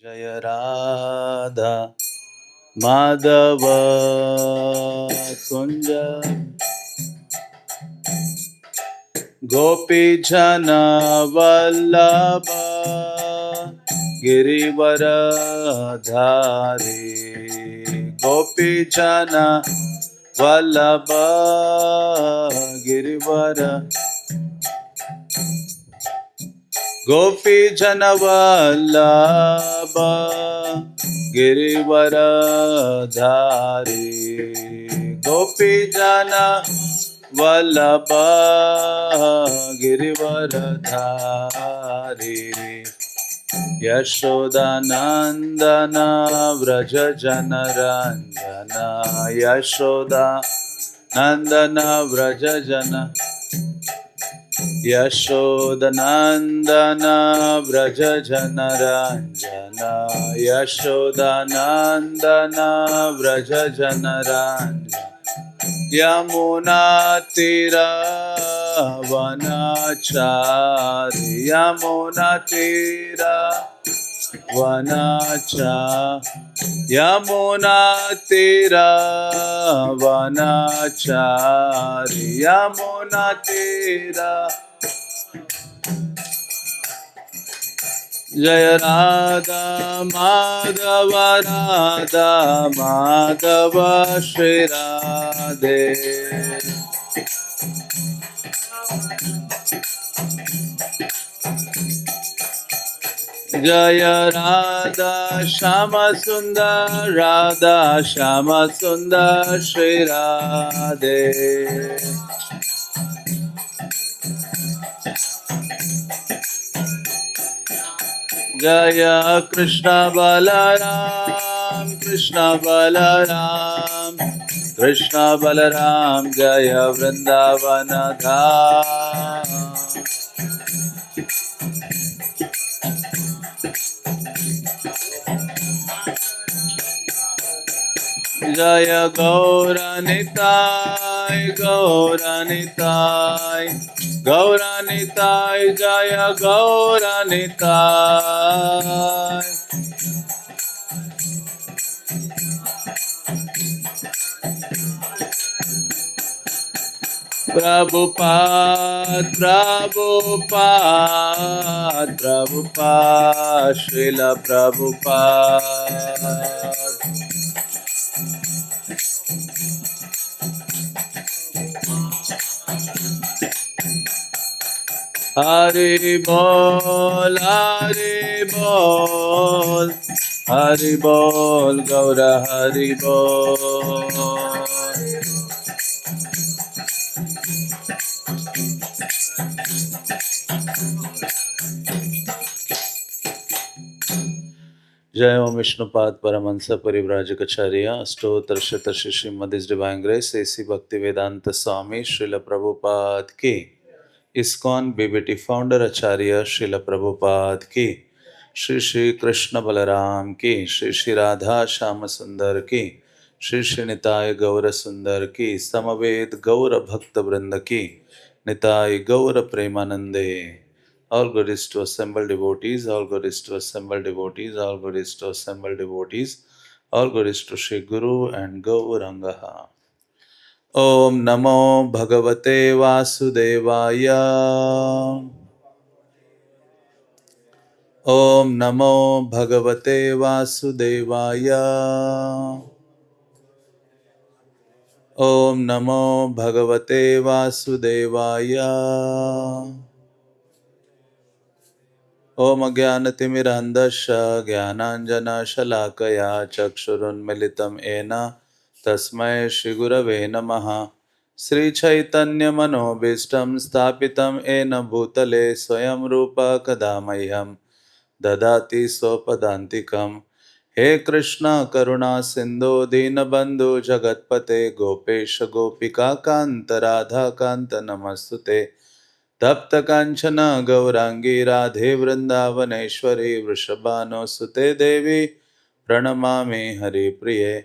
जय राधा माधव कुंज गोपी जन वल्लभ गिरिवर धारी गोपी जन वल्लभ गिरिवर गोपी जन वल्लभ गिरिवर धारी गोपी जन वल्लभ गिरिवर धारी यशोदानंदन व्रज जन रंजन यशोदा नंदन व्रज जन यशोदनंदन व्रज जन रंजन यशोदनंदन व्रज जन रंजन यमुना तीरा वनाचारी यमुना तीरा वनाचारी यमुना तीरा वनाचारी यमुना तीरा जय राधा माधव राधा माधव श्री राधे जय राधा श्याम सुंदर श्री राधे जय कृष्ण बलराम जय वृंदावन धाम जय गौरनिताय जय गौरनिताय प्रभुपाद श्रील प्रभुपाद हरि बोल गौर हरि बोल जय ओम विष्णुपाद परमहंस परिव्राजकाचार्य अष्टोत्तर शतश्री श्रीमद् divine grace A C Bhakti Vedanta Swami Srila Prabhupada की इस्कॉन बीबीटी फाउंडर आचार्य श्रील प्रभुपाद की श्री श्री कृष्ण बलराम की श्री श्री राधा श्याम सुंदर की श्री श्री निताय गौर सुंदर की समवेत गौर भक्त वृंद की निताय गौर प्रेमानंदे All glories to assembled devotees, all glories to assembled devotees, all glories to assembled devotees, all glories to Shri Guru and Gaurangaha. Om Namo Bhagavate Vasudevaya. Om Namo Bhagavate Vasudevaya. Om Namo Bhagavate Vasudevaya. ओम अज्ञानतिमिरन्धस्य ज्ञानाञ्जनशलाकया चक्षुरुन्मिलितं येन तस्मै श्रीगुरवे नमः। श्रीचैतन्यमनोभीष्टं स्थापितं येन भूतले स्वयं रूप कदा मह्यं ददाति स्वपदान्तिकं। हे कृष्ण करुणा सिन्धो दीनबन्धु जगत्पते गोपेश गोपिकान्त राधाकान्त नमस्तुते। तप्त कांचन गौरांगी राधे वृंदावनेश्वरी वृषभानुसुते देवी प्रणमामि हरिप्रिये।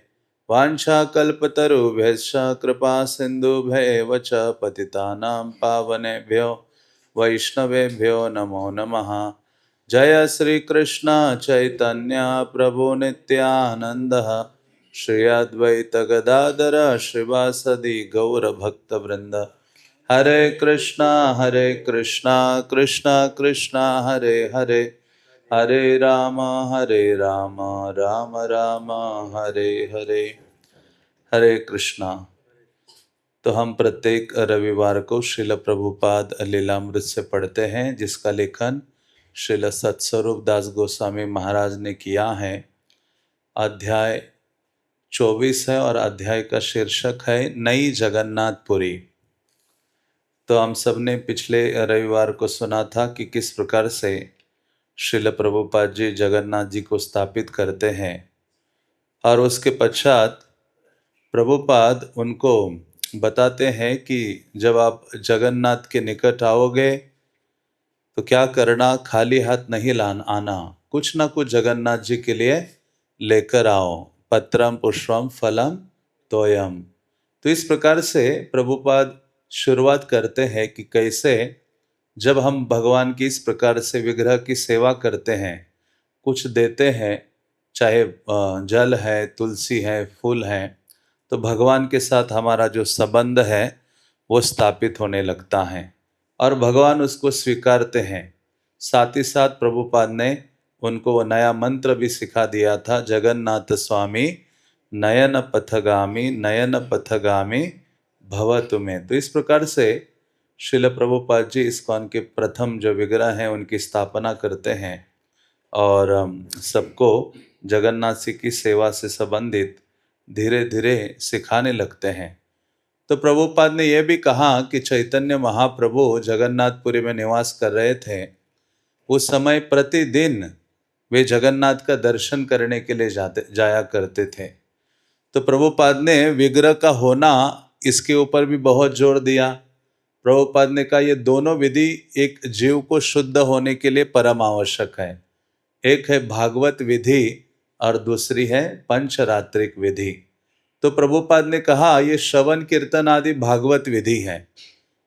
वाञ्छाकल्पतरुभ्यश्च कृपा सिन्धुभ्येव च पतितानां पावनेभ्यो वैष्णवेभ्यो नमो नमः। जय श्री कृष्ण चैतन्य प्रभु नित्यानंद श्री अद्वैत गदाधर श्रीवासदि गौर भक्त वृंद। हरे कृष्णा कृष्णा कृष्णा हरे हरे, हरे राम राम राम हरे हरे। हरे कृष्णा। तो हम प्रत्येक रविवार को श्रील प्रभुपाद लीलामृत से पढ़ते हैं, जिसका लेखन श्रील सत्स्वरूप दास गोस्वामी महाराज ने किया है। अध्याय 24 है और अध्याय का शीर्षक है नई जगन्नाथपुरी। तो हम सब ने पिछले रविवार को सुना था कि किस प्रकार से श्रील प्रभुपाद जी जगन्नाथ जी को स्थापित करते हैं, और उसके पश्चात प्रभुपाद उनको बताते हैं कि जब आप जगन्नाथ के निकट आओगे तो क्या करना, खाली हाथ नहीं आना, कुछ ना कुछ जगन्नाथ जी के लिए लेकर आओ। पत्रम पुष्पम फलम तोयम। तो इस प्रकार से प्रभुपाद शुरुआत करते हैं कि कैसे जब हम भगवान की इस प्रकार से विग्रह की सेवा करते हैं, कुछ देते हैं, चाहे जल है, तुलसी है, फूल है, तो भगवान के साथ हमारा जो संबंध है वो स्थापित होने लगता है और भगवान उसको स्वीकारते हैं। साथ ही साथ प्रभुपाद ने उनको वो नया मंत्र भी सिखा दिया था, जगन्नाथ स्वामी नयन पथगामी भव तुम्हें। तो इस प्रकार से श्रील प्रभुपाद जी इस्कॉन के प्रथम जो विग्रह हैं उनकी स्थापना करते हैं और सबको जगन्नाथ जी की सेवा से संबंधित धीरे धीरे सिखाने लगते हैं। तो प्रभुपाद ने यह भी कहा कि चैतन्य महाप्रभु जगन्नाथपुरी में निवास कर रहे थे, उस समय प्रतिदिन वे जगन्नाथ का दर्शन करने के लिए जाया करते थे। तो प्रभुपाद ने विग्रह का होना इसके ऊपर भी बहुत जोर दिया। प्रभुपाद ने कहा ये दोनों विधि एक जीव को शुद्ध होने के लिए परम आवश्यक है। एक है भागवत विधि और दूसरी है पंचरात्रिक विधि। तो प्रभुपाद ने कहा ये श्रवण कीर्तन आदि भागवत विधि है,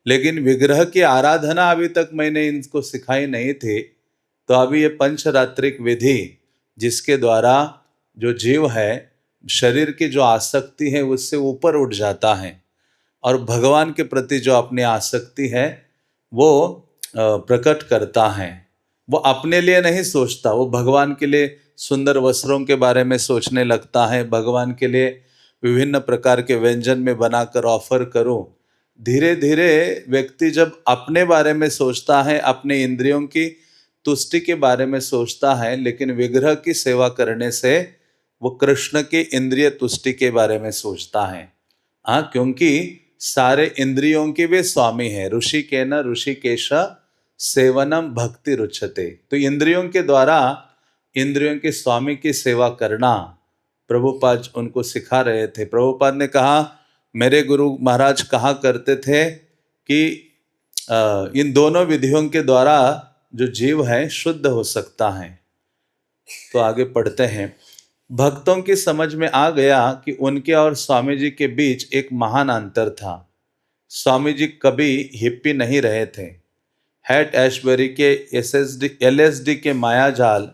लेकिन विग्रह की आराधना अभी तक मैंने इनको सिखाई नहीं थी। तो अभी ये पंचरात्रिक विधि, जिसके द्वारा जो जीव है शरीर की जो आसक्ति है उससे ऊपर उठ जाता है और भगवान के प्रति जो अपनी आसक्ति है वो प्रकट करता है। वो अपने लिए नहीं सोचता, वो भगवान के लिए सुंदर वस्त्रों के बारे में सोचने लगता है, भगवान के लिए विभिन्न प्रकार के व्यंजन में बनाकर ऑफर करूं। धीरे धीरे व्यक्ति जब अपने बारे में सोचता है, अपने इंद्रियों की तुष्टि के बारे में सोचता है, लेकिन विग्रह की सेवा करने से वो कृष्ण की इंद्रिय तुष्टि के बारे में सोचता है। हाँ, क्योंकि सारे इंद्रियों के वे स्वामी है। ऋषि के न ऋषिकेश सेवनम भक्ति रुचते। तो इंद्रियों के द्वारा इंद्रियों के स्वामी की सेवा करना प्रभुपाद उनको सिखा रहे थे। प्रभुपाद ने कहा, मेरे गुरु महाराज कहा करते थे कि इन दोनों विधियों के द्वारा जो जीव है शुद्ध हो सकता है। तो आगे पढ़ते हैं। भक्तों की समझ में आ गया कि उनके और स्वामी जी के बीच एक महान अंतर था। स्वामी जी कभी हिप्पी नहीं रहे थे। हैट एशबरी के LSD के मायाजाल,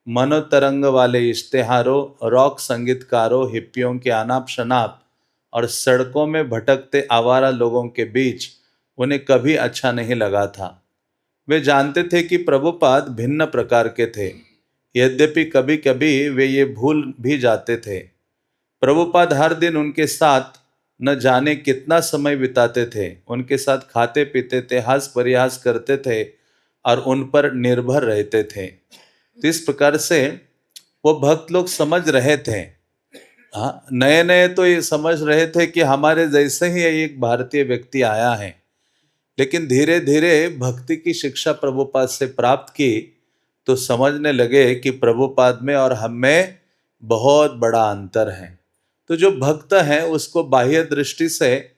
मनोतरंग वाले इश्तेहारों, रॉक संगीतकारों, हिप्पियों के अनाप शनाप और सड़कों में भटकते आवारा लोगों के बीच उन्हें कभी अच्छा नहीं लगा था। वे जानते थे कि प्रभुपाद भिन्न प्रकार के थे, यद्यपि कभी कभी वे ये भूल भी जाते थे। प्रभुपाद हर दिन उनके साथ न जाने कितना समय बिताते थे, उनके साथ खाते पीते थे, हास परिहास करते थे और उन पर निर्भर रहते थे। तो इस प्रकार से वो भक्त लोग समझ रहे थे। हाँ, नए नए तो ये समझ रहे थे कि हमारे जैसे ही एक भारतीय व्यक्ति आया है, लेकिन धीरे धीरे भक्ति की शिक्षा प्रभुपाद से प्राप्त की तो समझने लगे कि प्रभुपाद में और हम में बहुत बड़ा अंतर है। तो जो भक्त है उसको बाह्य दृष्टि से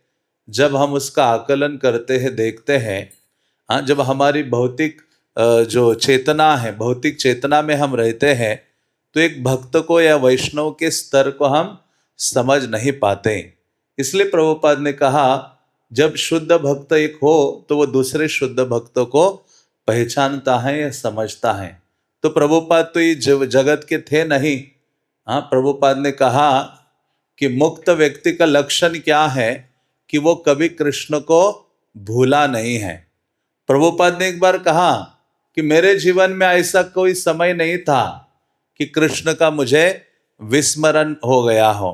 जब हम उसका आकलन करते हैं, देखते हैं, हाँ, जब हमारी भौतिक जो चेतना है, भौतिक चेतना में हम रहते हैं, तो एक भक्त को या वैष्णव के स्तर को हम समझ नहीं पाते। इसलिए प्रभुपाद ने कहा जब शुद्ध भक्त एक हो तो वो दूसरे शुद्ध भक्तों को पहचानता है या समझता है। तो प्रभुपाद तो ये जगत के थे नहीं। हाँ, प्रभुपाद ने कहा कि मुक्त व्यक्ति का लक्षण क्या है कि वो कभी कृष्ण को भूला नहीं है। प्रभुपाद ने एक बार कहा कि मेरे जीवन में ऐसा कोई समय नहीं था कि कृष्ण का मुझे विस्मरण हो गया हो।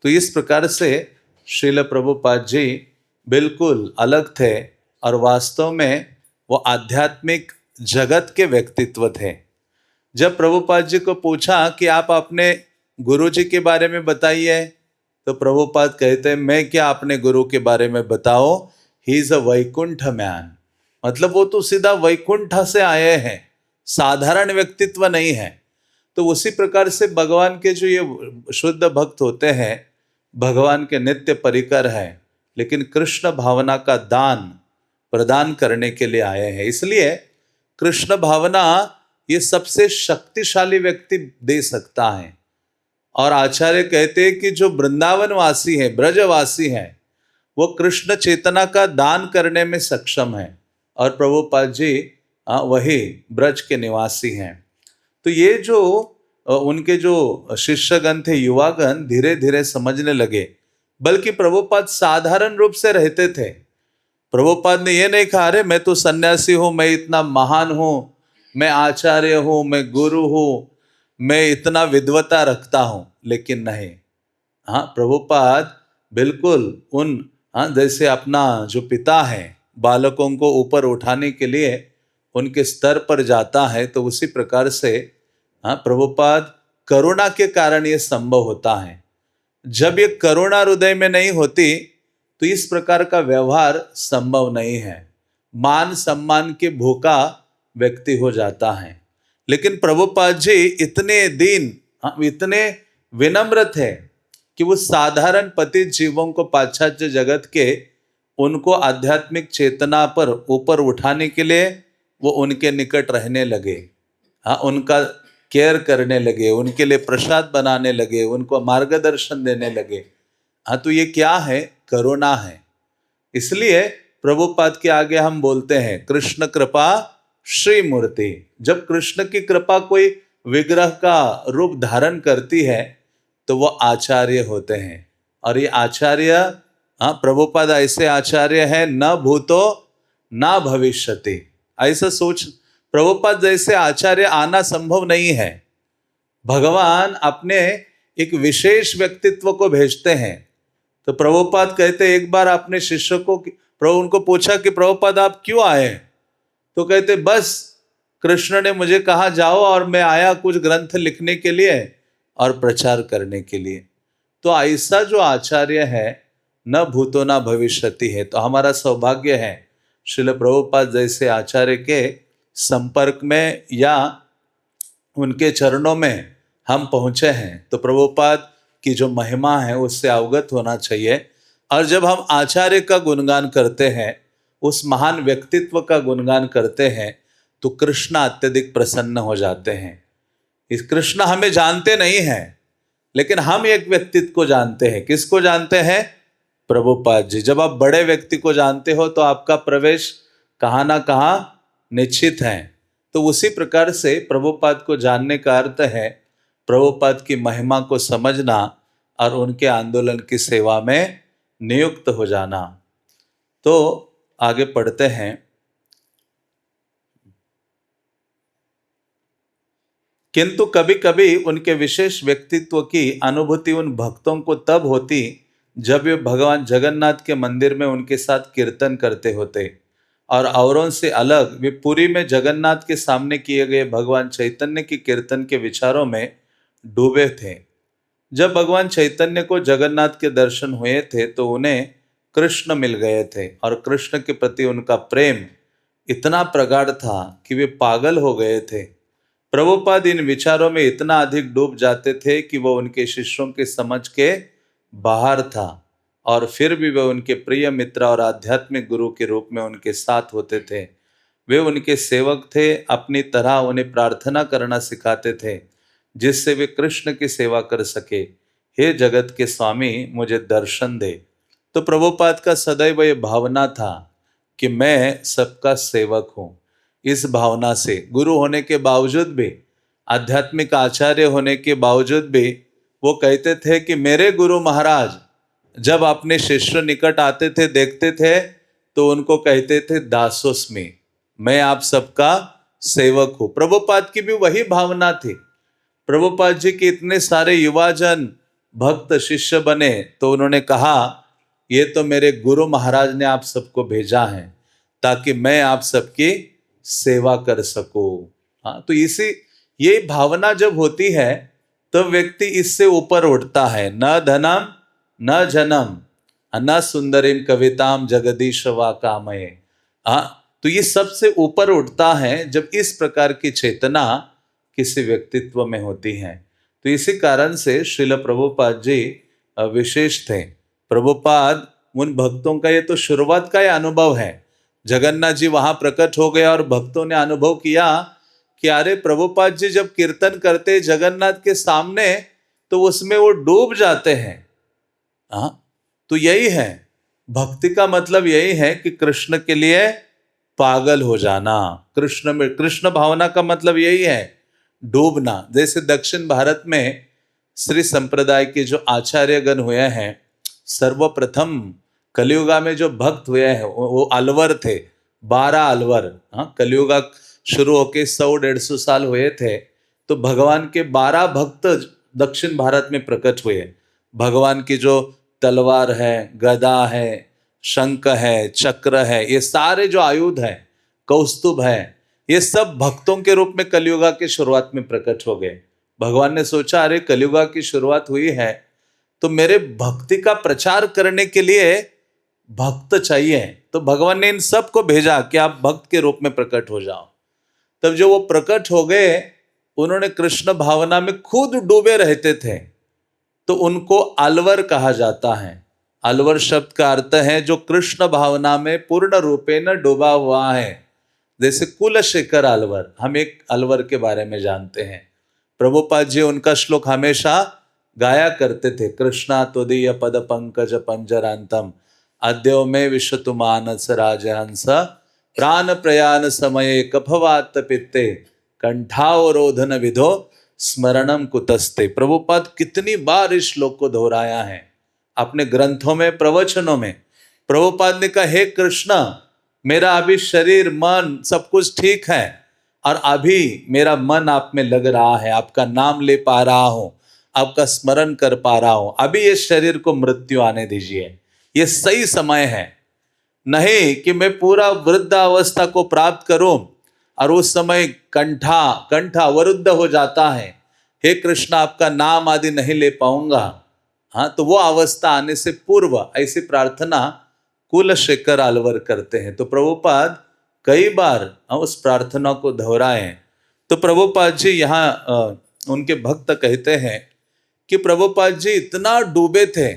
तो इस प्रकार से श्रील प्रभुपाद जी बिल्कुल अलग थे और वास्तव में वो आध्यात्मिक जगत के व्यक्तित्व थे। जब प्रभुपाद जी को पूछा कि आप अपने गुरु जी के बारे में बताइए, तो प्रभुपाद कहते हैं मैं क्या अपने गुरु के बारे में बताओ, he is a Vaikunth man. मतलब वो तो सीधा वैकुंठ से आए हैं, साधारण व्यक्तित्व नहीं है। तो उसी प्रकार से भगवान के जो ये शुद्ध भक्त होते हैं, भगवान के नित्य परिकर हैं, लेकिन कृष्ण भावना का दान प्रदान करने के लिए आए हैं। इसलिए कृष्ण भावना ये सबसे शक्तिशाली व्यक्ति दे सकता है। और आचार्य कहते हैं कि जो वृंदावन वासी है, ब्रजवासी है, वो कृष्ण चेतना का दान करने में सक्षम है। और प्रभुपाद जी वही ब्रज के निवासी हैं। तो ये जो उनके जो शिष्यगण थे, युवागण, धीरे धीरे समझने लगे। बल्कि प्रभुपाद साधारण रूप से रहते थे। प्रभुपाद ने ये नहीं कहा अरे मैं तो सन्यासी हूं, मैं इतना महान हूं, मैं आचार्य हूं, मैं गुरु हूं, मैं इतना विद्वता रखता हूं। लेकिन नहीं, हाँ, प्रभुपाद बिल्कुल उन, हाँ, जैसे अपना जो पिता है बालकों को ऊपर उठाने के लिए उनके स्तर पर जाता है, तो उसी प्रकार से हाँ, प्रभुपाद करुणा के कारण ये संभव होता है। जब ये करुणा हृदय में नहीं होती तो इस प्रकार का व्यवहार संभव नहीं है। मान सम्मान के भूखा व्यक्ति हो जाता है। लेकिन प्रभुपाद जी इतने दीन, इतने विनम्र थे कि वो साधारण पतित जीवों को पाश्चात्य जगत के उनको आध्यात्मिक चेतना पर ऊपर उठाने के लिए वो उनके निकट रहने लगे। हाँ, उनका केयर करने लगे, उनके लिए प्रसाद बनाने लगे, उनको मार्गदर्शन देने लगे। हाँ, तो ये क्या है? करुणा है। इसलिए प्रभुपाद के आगे हम बोलते हैं कृष्ण कृपा श्री मूर्ति। जब कृष्ण की कृपा कोई विग्रह का रूप धारण करती है तो वो आचार्य होते हैं। और ये आचार्य, हाँ, प्रभुपाद ऐसे आचार्य है, न भूतो न भविष्यति। ऐसा सोच, प्रभुपाद जैसे आचार्य आना संभव नहीं है। भगवान अपने एक विशेष व्यक्तित्व को भेजते हैं। तो प्रभुपाद कहते एक बार अपने शिष्य को, प्रभु उनको पूछा कि प्रभुपाद आप क्यों आए? तो कहते बस कृष्ण ने मुझे कहा जाओ और मैं आया कुछ ग्रंथ लिखने के लिए और प्रचार करने के लिए। तो ऐसा जो आचार्य है न भूतो न भविष्यति है। तो हमारा सौभाग्य है श्रील प्रभुपाद जैसे आचार्य के संपर्क में या उनके चरणों में हम पहुंचे हैं। तो प्रभुपाद की जो महिमा है उससे अवगत होना चाहिए। और जब हम आचार्य का गुणगान करते हैं, उस महान व्यक्तित्व का गुणगान करते हैं, तो कृष्ण अत्यधिक प्रसन्न हो जाते हैं। इस कृष्ण हमें जानते नहीं हैं, लेकिन हम एक व्यक्तित्व को जानते हैं। किसको जानते हैं? प्रभुपाद जी। जब आप बड़े व्यक्ति को जानते हो तो आपका प्रवेश कहाँ ना कहाँ निश्चित है। तो उसी प्रकार से प्रभुपाद को जानने का अर्थ है प्रभुपाद की महिमा को समझना और उनके आंदोलन की सेवा में नियुक्त हो जाना। तो आगे पढ़ते हैं। किंतु कभी कभी उनके विशेष व्यक्तित्व की अनुभूति उन भक्तों को तब होती जब वे भगवान जगन्नाथ के मंदिर में उनके साथ कीर्तन करते होते और औरों से अलग वे पुरी में जगन्नाथ के सामने किए गए भगवान चैतन्य की कीर्तन के विचारों में डूबे थे। जब भगवान चैतन्य को जगन्नाथ के दर्शन हुए थे तो उन्हें कृष्ण मिल गए थे और कृष्ण के प्रति उनका प्रेम इतना प्रगाढ़ था कि वे पागल हो गए थे। प्रभुपाद इन विचारों में इतना अधिक डूब जाते थे कि वो उनके शिष्यों के समझ के बाहर था, और फिर भी वे उनके प्रिय मित्र और आध्यात्मिक गुरु के रूप में उनके साथ होते थे। वे उनके सेवक थे, अपनी तरह उन्हें प्रार्थना करना सिखाते थे जिससे वे कृष्ण की सेवा कर सके। हे जगत के स्वामी, मुझे दर्शन दे। तो प्रभुपाद का सदैव ये भावना था कि मैं सबका सेवक हूँ। इस भावना से, गुरु होने के बावजूद भी, आध्यात्मिक आचार्य होने के बावजूद भी वो कहते थे कि मेरे गुरु महाराज जब अपने शिष्य निकट आते थे, देखते थे, तो उनको कहते थे दासोस्मि, मैं आप सबका सेवक हूं। प्रभुपाद की भी वही भावना थी। प्रभुपाद जी के इतने सारे युवाजन भक्त शिष्य बने तो उन्होंने कहा ये तो मेरे गुरु महाराज ने आप सबको भेजा है ताकि मैं आप सबकी सेवा कर सकूं। हाँ, तो इसी ये भावना जब होती है तो व्यक्ति इससे ऊपर उठता है। न धनम न जनम न सुंदरीम कविताम जगदीश वा कामये। हाँ, तो ये सबसे ऊपर उठता है जब इस प्रकार की चेतना किसी व्यक्तित्व में होती है। तो इसी कारण से श्रील प्रभुपाद जी विशेष थे। प्रभुपाद उन भक्तों का ये तो शुरुआत का ही अनुभव है। जगन्नाथ जी वहां प्रकट हो गए और भक्तों ने अनुभव किया कि अरे प्रभुपाद जी जब कीर्तन करते जगन्नाथ के सामने तो उसमें वो डूब जाते हैं। हाँ, तो यही है भक्ति का मतलब, यही है कि कृष्ण के लिए पागल हो जाना। कृष्ण में, कृष्ण भावना का मतलब यही है, डूबना। जैसे दक्षिण भारत में श्री संप्रदाय के जो आचार्यगण हुए हैं, सर्वप्रथम कलियुगा में जो भक्त हुए हैं वो अलवर थे, 12 अलवर। हाँ, कलियुगा शुरू होके 100-150 साल हुए थे तो भगवान के 12 भक्त दक्षिण भारत में प्रकट हुए। भगवान की जो तलवार है, गदा है, शंख है, चक्र है, ये सारे जो आयुध है, कौस्तुभ है, ये सब भक्तों के रूप में कलियुगा की शुरुआत में प्रकट हो गए। भगवान ने सोचा अरे कलियुगा की शुरुआत हुई है तो मेरे भक्ति का प्रचार करने के लिए भक्त चाहिए, तो भगवान ने इन सबको भेजा कि आप भक्त के रूप में प्रकट हो जाओ। तब जो वो प्रकट हो गए, उन्होंने कृष्ण भावना में खुद डूबे रहते थे तो उनको अलवर कहा जाता है। अलवर शब्द का अर्थ है जो कृष्ण भावना में पूर्ण रूपे न डूबा हुआ है। जैसे कुलशेखर अलवर, हम एक अलवर के बारे में जानते हैं। प्रभुपाद जी उनका श्लोक हमेशा गाया करते थे, कृष्णा त्वदीय पद पंकज पंजरांतम अद्यो में विश्वतु मानस राजहंस प्राण प्रयाण समय कफवात पित्ते कंठावरोधन विधो स्मरणम कुतस्ते। प्रभुपाद कितनी बार इस श्लोक को दोहराया है अपने ग्रंथों में, प्रवचनों में। प्रभुपाद ने कहा हे कृष्ण, मेरा अभी शरीर मन सब कुछ ठीक है और अभी मेरा मन आप में लग रहा है, आपका नाम ले पा रहा हूं, आपका स्मरण कर पा रहा हूं। अभी इस शरीर को मृत्यु आने दीजिए, ये सही समय है, नहीं कि मैं पूरा वृद्धावस्था को प्राप्त करूं और उस समय कंठ अवरुद्ध हो जाता है, हे कृष्ण आपका नाम आदि नहीं ले पाऊंगा। हाँ, तो वो अवस्था आने से पूर्व ऐसी प्रार्थना कुलशेखर अलवर करते हैं। तो प्रभुपाद कई बार उस प्रार्थना को दोहराए। तो प्रभुपाद जी यहाँ उनके भक्त कहते हैं कि प्रभुपाद जी इतना डूबे थे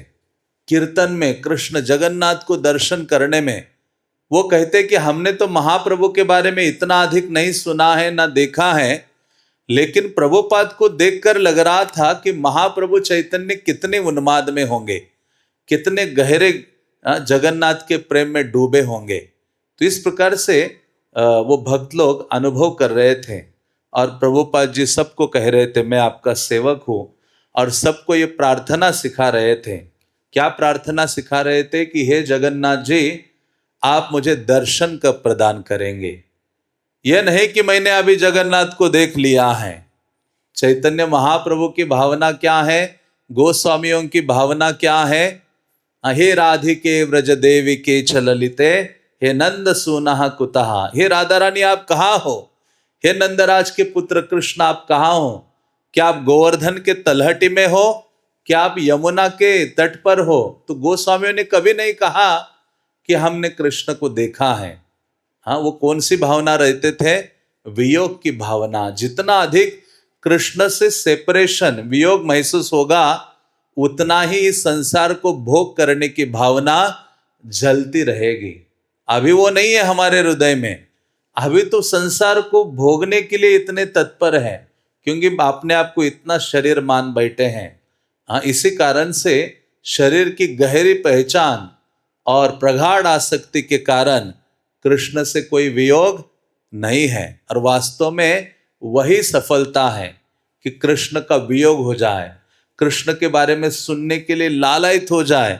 कीर्तन में, कृष्ण जगन्नाथ को दर्शन करने में। वो कहते कि हमने तो महाप्रभु के बारे में इतना अधिक नहीं सुना है ना देखा है, लेकिन प्रभुपाद को देखकर लग रहा था कि महाप्रभु चैतन्य कितने उन्माद में होंगे, कितने गहरे जगन्नाथ के प्रेम में डूबे होंगे। तो इस प्रकार से वो भक्त लोग अनुभव कर रहे थे और प्रभुपाद जी सबको कह रहे थे मैं आपका सेवक हूं, और सबको ये प्रार्थना सिखा रहे थे। क्या प्रार्थना सिखा रहे थे कि हे जगन्नाथ जी आप मुझे दर्शन कब प्रदान करेंगे। यह नहीं कि मैंने अभी जगन्नाथ को देख लिया है। चैतन्य महाप्रभु की भावना क्या है, गोस्वामियों की भावना क्या है, हे राधिके व्रज देवी के चललिते हे नंद सुनः कुतः। हे राधा रानी आप कहाँ हो, हे नंदराज के पुत्र कृष्ण आप कहाँ हो। क्या आप गोवर्धन के तलहटी में हो, क्या आप यमुना के तट पर हो। तो गोस्वामियों ने कभी नहीं कहा कि हमने कृष्ण को देखा है। हाँ, वो कौन सी भावना रहते थे, वियोग की भावना। जितना अधिक कृष्ण से सेपरेशन, वियोग महसूस होगा, उतना ही इस संसार को भोग करने की भावना जलती रहेगी। अभी वो नहीं है हमारे हृदय में, अभी तो संसार को भोगने के लिए इतने तत्पर है क्योंकि आपने आपको इतना शरीर मान बैठे हैं। हाँ, इसी कारण से शरीर की गहरी पहचान और प्रगाढ़ आसक्ति के कारण कृष्ण से कोई वियोग नहीं है। और वास्तव में वही सफलता है कि कृष्ण का वियोग हो जाए, कृष्ण के बारे में सुनने के लिए लालायित हो जाए,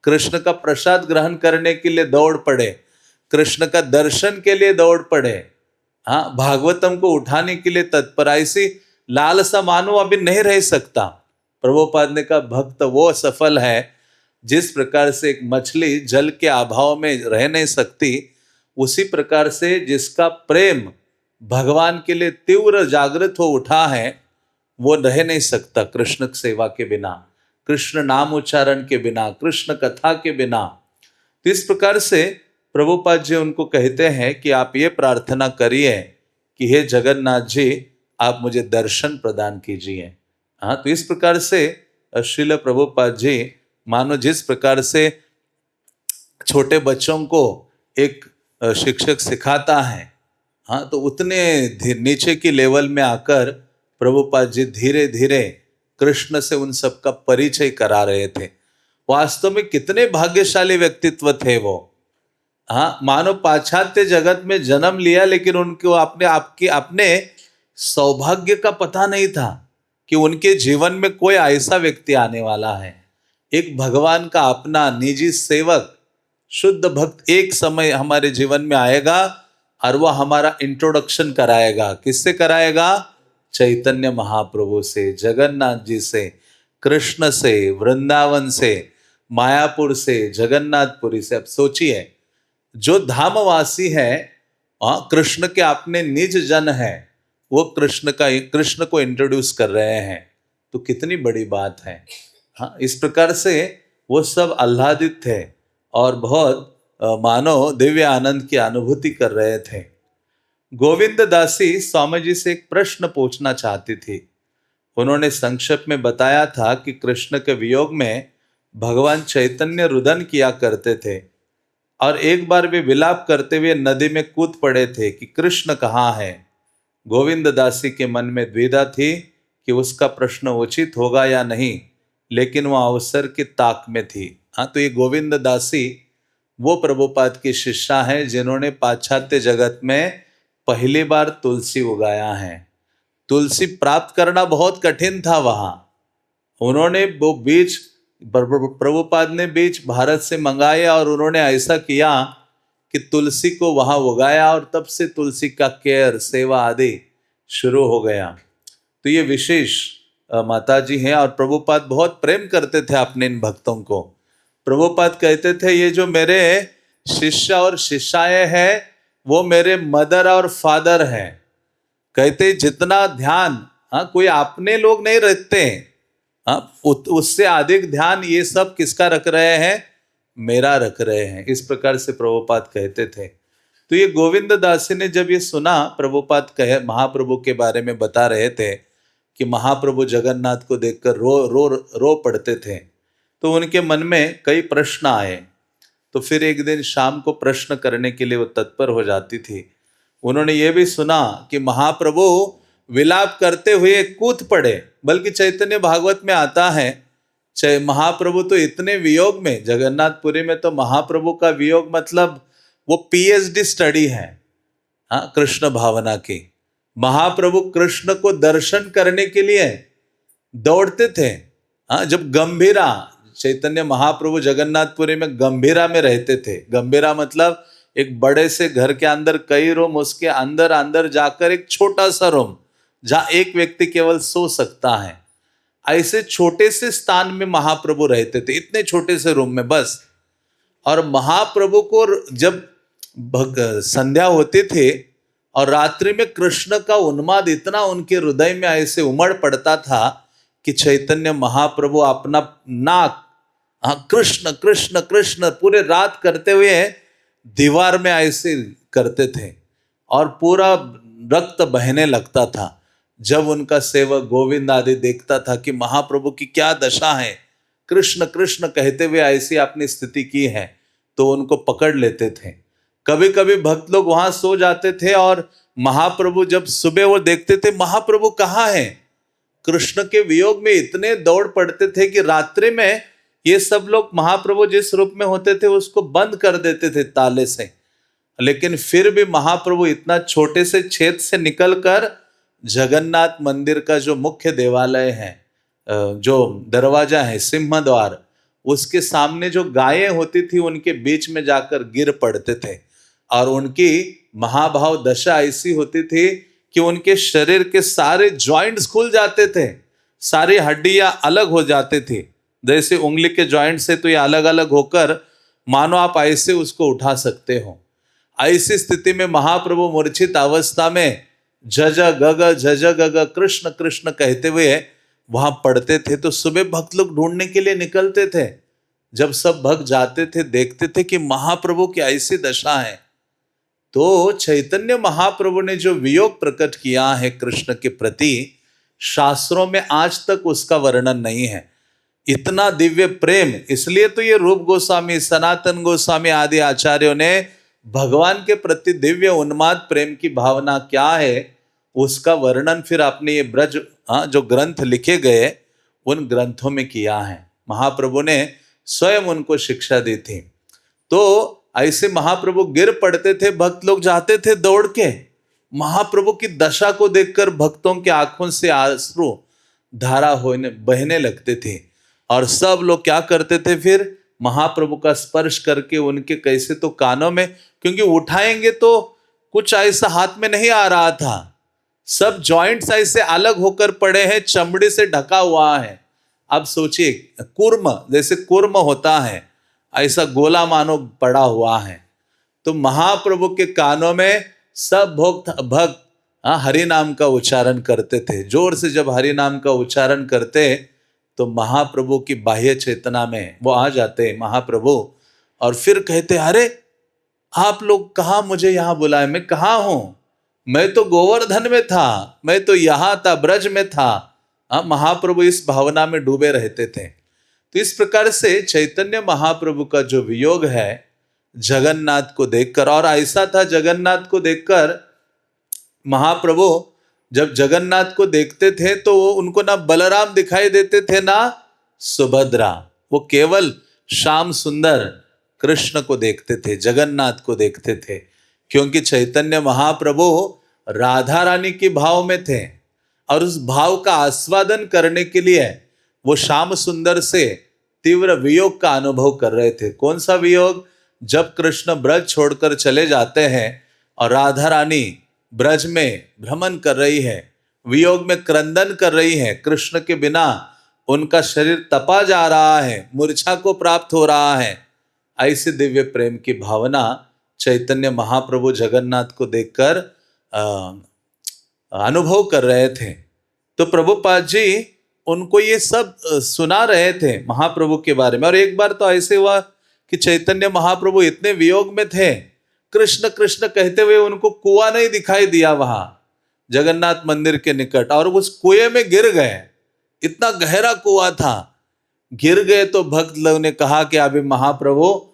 कृष्ण का प्रसाद ग्रहण करने के लिए दौड़ पड़े, कृष्ण का दर्शन के लिए दौड़ पड़े, हाँ, भागवतम को उठाने के लिए तत्पर। ऐसी लालसा मानो अभी नहीं रह सकता। प्रभुपाद ने कहा भक्त वो सफल है जिस प्रकार से एक मछली जल के अभाव में रह नहीं सकती, उसी प्रकार से जिसका प्रेम भगवान के लिए तीव्र जागृत हो उठा है, वो रह नहीं सकता कृष्ण सेवा के बिना, कृष्ण नाम उच्चारण के बिना, कृष्ण कथा के बिना। तो इस प्रकार से प्रभुपाद जी उनको कहते हैं कि आप ये प्रार्थना करिए कि हे जगन्नाथ जी, आप मुझे दर्शन प्रदान कीजिए। हाँ, तो इस प्रकार से श्रील प्रभुपाद जी मानो जिस प्रकार से छोटे बच्चों को एक शिक्षक सिखाता है, हाँ, तो उतने नीचे की लेवल में आकर प्रभुपाद जी धीरे धीरे कृष्ण से उन सबका परिचय करा रहे थे। वास्तव में कितने भाग्यशाली व्यक्तित्व थे वो। हाँ, मानो पाश्चात्य जगत में जन्म लिया, लेकिन उनको अपने सौभाग्य का पता नहीं था कि उनके जीवन में कोई ऐसा व्यक्ति आने वाला है, एक भगवान का अपना निजी सेवक, शुद्ध भक्त एक समय हमारे जीवन में आएगा और वह हमारा इंट्रोडक्शन कराएगा। किससे कराएगा? चैतन्य महाप्रभु से, जगन्नाथ जी से, कृष्ण से, वृंदावन से, मायापुर से, जगन्नाथपुरी से। अब सोचिए, जो धामवासी है, कृष्ण के अपने निज जन है, वो कृष्ण को इंट्रोड्यूस कर रहे हैं, तो कितनी बड़ी बात है। हाँ, इस प्रकार से वो सब आह्लादित थे और बहुत मानो दिव्य आनंद की अनुभूति कर रहे थे। गोविंद दासी स्वामी जी से एक प्रश्न पूछना चाहती थी। उन्होंने संक्षेप में बताया था कि कृष्ण के वियोग में भगवान चैतन्य रुदन किया करते थे और एक बार वे विलाप करते हुए नदी में कूद पड़े थे कि कृष्ण कहाँ है। गोविंद दासी के मन में द्विधा थी कि उसका प्रश्न उचित होगा या नहीं, लेकिन वह अवसर की ताक में थी। हाँ, तो ये गोविंद दासी वो प्रभुपाद की शिष्या हैं जिन्होंने पाश्चात्य जगत में पहली बार तुलसी उगाया है। तुलसी प्राप्त करना बहुत कठिन था वहां। उन्होंने वो बीज, प्रभुपाद ने बीज भारत से मंगाए और उन्होंने ऐसा किया कि तुलसी को वहां उगाया और तब से तुलसी का केयर, सेवा आदि शुरू हो गया। तो ये विशेष माता जी हैं और प्रभुपाद बहुत प्रेम करते थे अपने इन भक्तों को। प्रभुपाद कहते थे ये जो मेरे शिष्य और शिष्याएं हैं वो मेरे मदर और फादर हैं। कहते जितना ध्यान, हाँ, कोई अपने लोग नहीं रखते, हाँ, उससे अधिक ध्यान ये सब किसका रख रहे हैं? मेरा रख रहे हैं। इस प्रकार से प्रभुपाद कहते थे। तो ये गोविंद दासी ने जब ये सुना, प्रभुपाद कहे महाप्रभु के बारे में बता रहे थे कि महाप्रभु जगन्नाथ को देखकर रो पड़ते थे, तो उनके मन में कई प्रश्न आए। तो फिर एक दिन शाम को प्रश्न करने के लिए वो तत्पर हो जाती थी। उन्होंने ये भी सुना कि महाप्रभु विलाप करते हुए कूद पड़े, बल्कि चैतन्य भागवत में आता है महाप्रभु तो इतने वियोग में, जगन्नाथपुरी में तो महाप्रभु का वियोग मतलब वो पीएचडी स्टडी है, हाँ, कृष्ण भावना की। महाप्रभु कृष्ण को दर्शन करने के लिए दौड़ते थे। हाँ, जब गंभीरा, चैतन्य महाप्रभु जगन्नाथपुरी में गंभीरा में रहते थे। गंभीरा मतलब एक बड़े से घर के अंदर कई रूम, उसके अंदर अंदर जाकर एक छोटा सा रूम जहां एक व्यक्ति केवल सो सकता है, ऐसे छोटे से स्थान में महाप्रभु रहते थे, इतने छोटे से रूम में बस। और महाप्रभु को जब संध्या होती थी और रात्रि में कृष्ण का उन्माद इतना उनके हृदय में ऐसे उमड़ पड़ता था कि चैतन्य महाप्रभु अपना नाक, हाँ, कृष्ण कृष्ण कृष्ण पूरे रात करते हुए दीवार में ऐसे करते थे और पूरा रक्त बहने लगता था। जब उनका सेवक गोविंद आदि देखता था कि महाप्रभु की क्या दशा है, कृष्ण कृष्ण कहते हुए ऐसी अपनी स्थिति की है, तो उनको पकड़ लेते थे। कभी कभी भक्त लोग वहां सो जाते थे और महाप्रभु जब सुबह वो देखते थे महाप्रभु कहाँ है, कृष्ण के वियोग में इतने दौड़ पड़ते थे कि रात्रि में ये सब लोग महाप्रभु जिस रूप में होते थे उसको बंद कर देते थे ताले से, लेकिन फिर भी महाप्रभु इतना छोटे से छेद से निकलकर जगन्नाथ मंदिर का जो मुख्य देवालय है, जो दरवाजा है, सिंह द्वार, उसके सामने जो गायें होती थी उनके बीच में जाकर गिर पड़ते थे। और उनकी महाभाव दशा ऐसी होती थी कि उनके शरीर के सारे जॉइंट्स खुल जाते थे, सारी हड्डियां अलग हो जाती थी। जैसे उंगली के जॉइंट से तो ये अलग अलग होकर मानो आप ऐसे उसको उठा सकते हो। ऐसी स्थिति में महाप्रभु मूर्छित अवस्था में जज गग कृष्ण कृष्ण कहते हुए वहां पढ़ते थे। तो सुबह भक्त लोग ढूंढने के लिए निकलते थे। जब सब भक्त जाते थे, देखते थे कि महाप्रभु की ऐसी दशा है, तो चैतन्य महाप्रभु ने जो वियोग प्रकट किया है कृष्ण के प्रति, शास्त्रों में आज तक उसका वर्णन नहीं है। इतना दिव्य प्रेम, इसलिए तो ये रूप गोस्वामी, सनातन गोस्वामी आदि आचार्यों ने भगवान के प्रति दिव्य उन्माद प्रेम की भावना क्या है उसका वर्णन फिर अपने ये ब्रज जो ग्रंथ लिखे गए उन ग्रंथों में किया है। महाप्रभु ने स्वयं उनको शिक्षा दी थी। तो ऐसे महाप्रभु गिर पड़ते थे, भक्त लोग जाते थे दौड़ के। महाप्रभु की दशा को देखकर भक्तों के आंखों से आंसू धारा होने बहने लगते थे। और सब लोग क्या करते थे, फिर महाप्रभु का स्पर्श करके उनके कैसे तो कानों में, क्योंकि उठाएंगे तो कुछ ऐसा हाथ में नहीं आ रहा था, सब जॉइंट्स ऐसे अलग होकर पड़े हैं, चमड़ी से ढका हुआ है। अब सोचिए कुर्म, जैसे कुर्म होता है ऐसा गोला मानो पड़ा हुआ है। तो महाप्रभु के कानों में सब भक्त हरि नाम का उच्चारण करते थे। जोर से जब हरि नाम का उच्चारण करते तो महाप्रभु की बाह्य चेतना में वो आ जाते महाप्रभु, और फिर कहते, अरे आप लोग कहाँ, मुझे यहाँ बुलाए, मैं कहाँ हूं, मैं तो गोवर्धन में था, मैं तो यहाँ था, ब्रज में था। महाप्रभु इस भावना में डूबे रहते थे। तो इस प्रकार से चैतन्य महाप्रभु का जो वियोग है जगन्नाथ को देखकर, और ऐसा था जगन्नाथ को देखकर महाप्रभु जब जगन्नाथ को देखते थे तो वो उनको ना बलराम दिखाई देते थे ना सुभद्रा, वो केवल श्याम सुंदर कृष्ण को देखते थे, जगन्नाथ को देखते थे। क्योंकि चैतन्य महाप्रभु राधा रानी के भाव में थे और उस भाव का आस्वादन करने के लिए वो श्याम सुंदर से तीव्र वियोग का अनुभव कर रहे थे। कौन सा वियोग? जब कृष्ण ब्रज छोड़कर चले जाते हैं और राधा रानी ब्रज में भ्रमण कर रही है, वियोग में क्रंदन कर रही है, कृष्ण के बिना उनका शरीर तपा जा रहा है, मूर्छा को प्राप्त हो रहा है। ऐसे दिव्य प्रेम की भावना चैतन्य महाप्रभु जगन्नाथ को देखकर अनुभव कर रहे थे। तो प्रभुपाद जी उनको ये सब सुना रहे थे महाप्रभु के बारे में। और एक बार तो ऐसे हुआ कि चैतन्य महाप्रभु इतने वियोग में थे, कृष्ण कृष्ण कहते हुए उनको कुआं नहीं दिखाई दिया वहां जगन्नाथ मंदिर के निकट, और उस कुएं में गिर गए। इतना गहरा कुआं था, गिर गए। तो भक्त लोग ने कहा कि अभी महाप्रभु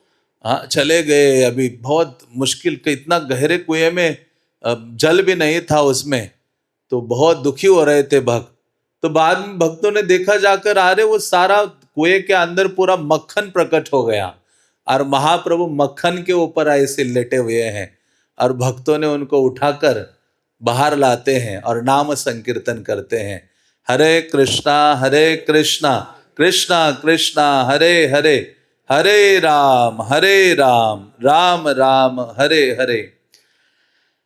चले गए, अभी बहुत मुश्किल के, इतना गहरे कुएं में जल भी नहीं था उसमें, तो बहुत दुखी हो रहे थे भक्त। तो बाद में भक्तों ने देखा जाकर, अरे वो सारा कुएं के अंदर पूरा मक्खन प्रकट हो गया और महाप्रभु मक्खन के ऊपर ऐसे लेटे हुए हैं, और भक्तों ने उनको उठाकर बाहर लाते हैं और नाम संकीर्तन करते हैं, हरे कृष्णा कृष्णा कृष्णा हरे हरे, हरे राम राम राम हरे हरे।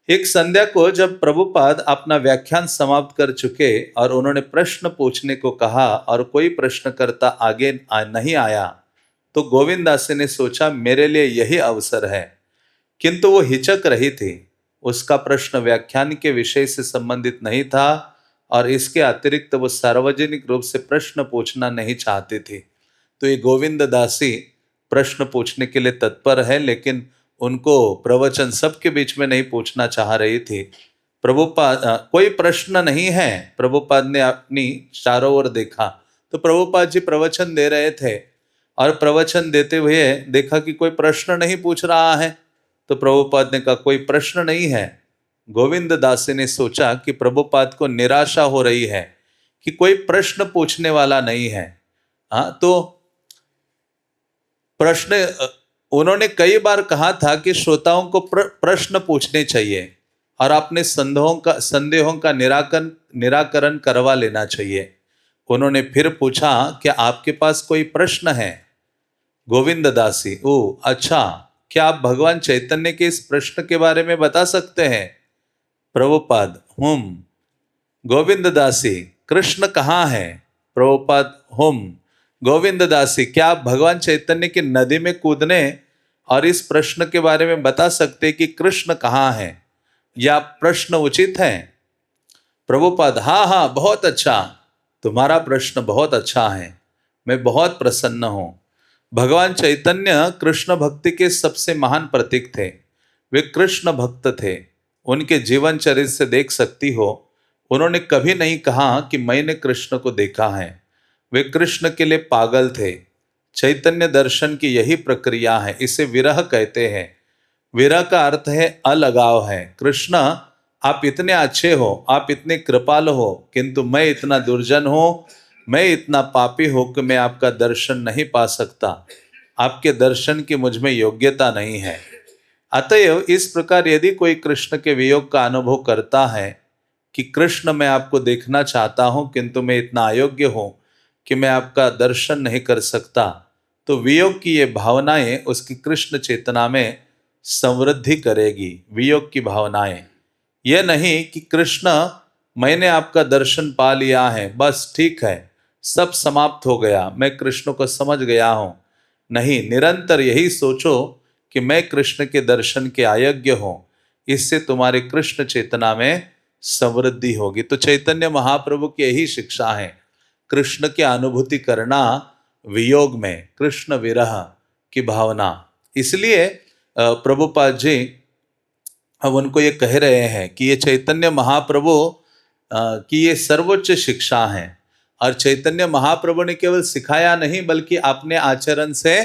एक संध्या को जब प्रभुपाद अपना व्याख्यान समाप्त कर चुके और उन्होंने प्रश्न पूछने को कहा और कोई प्रश्नकर्ता आगे नहीं आया, तो गोविंदासी ने सोचा मेरे लिए यही अवसर है। किंतु वो हिचक रही थी, उसका प्रश्न व्याख्यान के विषय से संबंधित नहीं था और इसके अतिरिक्त वो सार्वजनिक रूप से प्रश्न पूछना नहीं चाहती थी। तो ये गोविंद दासी प्रश्न पूछने के लिए तत्पर है, लेकिन उनको प्रवचन सबके बीच में नहीं पूछना चाह रही थी। प्रभुपाद कोई प्रश्न नहीं है। प्रभुपाद ने अपनी चारों ओर देखा तो प्रभुपाद जी प्रवचन दे रहे थे, और प्रवचन देते हुए देखा कि कोई प्रश्न नहीं पूछ रहा है। तो प्रभुपाद ने कहा कोई प्रश्न नहीं है। गोविंद दासी ने सोचा कि प्रभुपाद को निराशा हो रही है कि कोई प्रश्न पूछने वाला नहीं है। तो प्रश्न उन्होंने कई बार कहा था कि श्रोताओं को प्रश्न पूछने चाहिए और अपने संदेहों का निराकरण करवा लेना चाहिए। उन्होंने फिर पूछा, क्या आपके पास कोई प्रश्न है? गोविंद दासी, ओ अच्छा, क्या आप भगवान चैतन्य के इस प्रश्न के बारे में बता सकते हैं? प्रभुपाद, गोविंद दासी, कृष्ण कहाँ है? प्रभुपाद, गोविंद दासी, क्या आप भगवान चैतन्य की नदी में कूदने और इस प्रश्न के बारे में बता सकते कि कृष्ण कहाँ है? यह प्रश्न उचित है? प्रभुपाद, हाँ हाँ, बहुत अच्छा, तुम्हारा प्रश्न बहुत अच्छा है, मैं बहुत प्रसन्न हूं। भगवान चैतन्य कृष्ण भक्ति के सबसे महान प्रतीक थे। वे कृष्ण भक्त थे। उनके जीवन चरित्र से देख सकती हो, उन्होंने कभी नहीं कहा कि मैंने कृष्ण को देखा है। वे कृष्ण के लिए पागल थे। चैतन्य दर्शन की यही प्रक्रिया है, इसे विरह कहते हैं। विरह का अर्थ है अलगाव है। कृष्ण, आप इतने अच्छे हो, आप इतने कृपालु हो, किंतु मैं इतना दुर्जन हूं, मैं इतना पापी हूं कि मैं आपका दर्शन नहीं पा सकता। आपके दर्शन की मुझ में योग्यता नहीं है। अतएव इस प्रकार यदि कोई कृष्ण के वियोग का अनुभव करता है कि कृष्ण, मैं आपको देखना चाहता हूं किंतु मैं इतना अयोग्य हूं कि मैं आपका दर्शन नहीं कर सकता, तो वियोग की ये भावनाएं उसकी कृष्ण चेतना में समृद्धि करेगी। वियोग की भावनाएं, यह नहीं कि कृष्ण, मैंने आपका दर्शन पा लिया है, बस ठीक है, सब समाप्त हो गया, मैं कृष्ण को समझ गया हूं। नहीं, निरंतर यही सोचो कि मैं कृष्ण के दर्शन के अयोग्य हूं। इससे तुम्हारी कृष्ण चेतना में समृद्धि होगी। तो चैतन्य महाप्रभु की यही शिक्षा है, कृष्ण की अनुभूति करना वियोग में, कृष्ण विरह की भावना। इसलिए प्रभुपाद जी अब उनको ये कह रहे हैं कि ये चैतन्य महाप्रभु की ये सर्वोच्च शिक्षा है। और चैतन्य महाप्रभु ने केवल सिखाया नहीं, बल्कि अपने आचरण से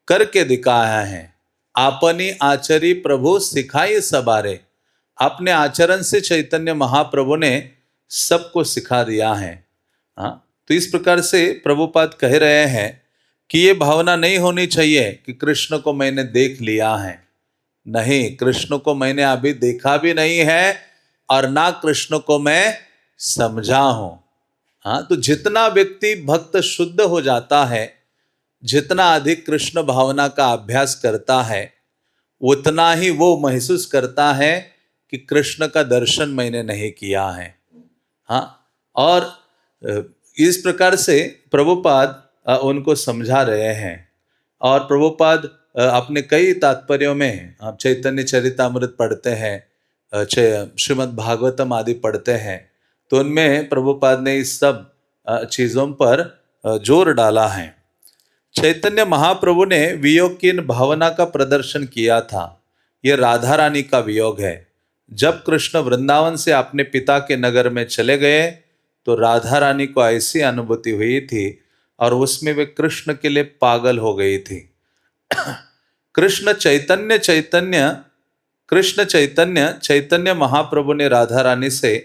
करके दिखाया है। आपनी आचरी प्रभु सिखाई सबारे। अपने आचरण से चैतन्य महाप्रभु ने सबको सिखा दिया है। हाँ, तो इस प्रकार से प्रभुपाद कह रहे हैं कि ये भावना नहीं होनी चाहिए कि कृष्ण को मैंने देख लिया है। नहीं, कृष्ण को मैंने अभी देखा भी नहीं है और ना कृष्ण को मैं समझा हूं। हाँ, तो जितना व्यक्ति भक्त शुद्ध हो जाता है, जितना अधिक कृष्ण भावना का अभ्यास करता है, उतना ही वो महसूस करता है कि कृष्ण का दर्शन मैंने नहीं किया है। हाँ, और इस प्रकार से प्रभुपाद उनको समझा रहे हैं। और प्रभुपाद अपने कई तात्पर्यों में, आप चैतन्य चरितामृत पढ़ते हैं, श्रीमद् भागवतम आदि पढ़ते हैं, तो उनमें प्रभुपाद ने इस सब चीज़ों पर जोर डाला है। चैतन्य महाप्रभु ने वियोग की इन भावना का प्रदर्शन किया था। ये राधा रानी का वियोग है। जब कृष्ण वृंदावन से अपने पिता के नगर में चले गए, तो राधा रानी को ऐसी अनुभूति हुई थी और उसमें वे कृष्ण के लिए पागल हो गई थी। कृष्ण चैतन्य चैतन्य महाप्रभु ने राधा रानी से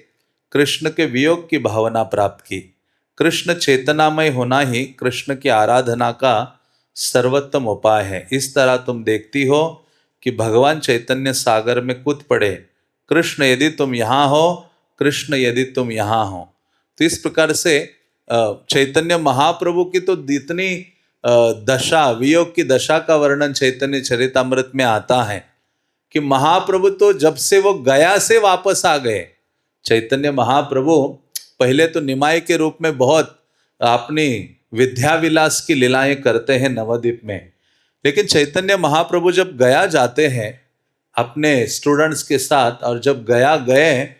कृष्ण के वियोग की भावना प्राप्त की। कृष्ण चेतनामय होना ही कृष्ण की आराधना का सर्वोत्तम उपाय है। इस तरह तुम देखती हो कि भगवान चैतन्य सागर में कूद पड़े, कृष्ण यदि तुम यहाँ हो, कृष्ण यदि तुम यहाँ हो। तो इस प्रकार से चैतन्य महाप्रभु की तो इतनी दशा, वियोग की दशा का वर्णन चैतन्य चरितामृत में आता है कि महाप्रभु तो जब से वो गया से वापस आ गए। चैतन्य महाप्रभु पहले तो निमाई के रूप में बहुत अपनी विद्या विलास की लीलाएं करते हैं नवद्वीप में, लेकिन चैतन्य महाप्रभु जब गया जाते हैं अपने स्टूडेंट्स के साथ, और जब गया गए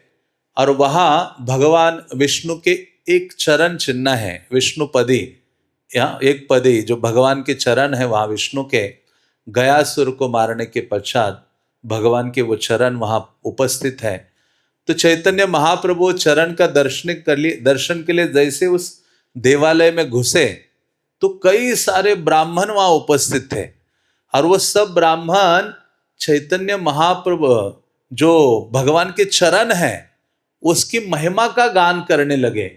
और वहाँ भगवान विष्णु के एक चरण चिन्ह है, विष्णुपदी, या एक पदी जो भगवान के चरण है, वहाँ विष्णु के गयासुर को मारने के पश्चात भगवान के वो चरण वहाँ उपस्थित है। तो चैतन्य महाप्रभु चरण का दर्शन के लिए जैसे उस देवालय में घुसे, तो कई सारे ब्राह्मण वहाँ उपस्थित थे और वो सब ब्राह्मण चैतन्य महाप्रभु जो भगवान के चरण है उसकी महिमा का गान करने लगे।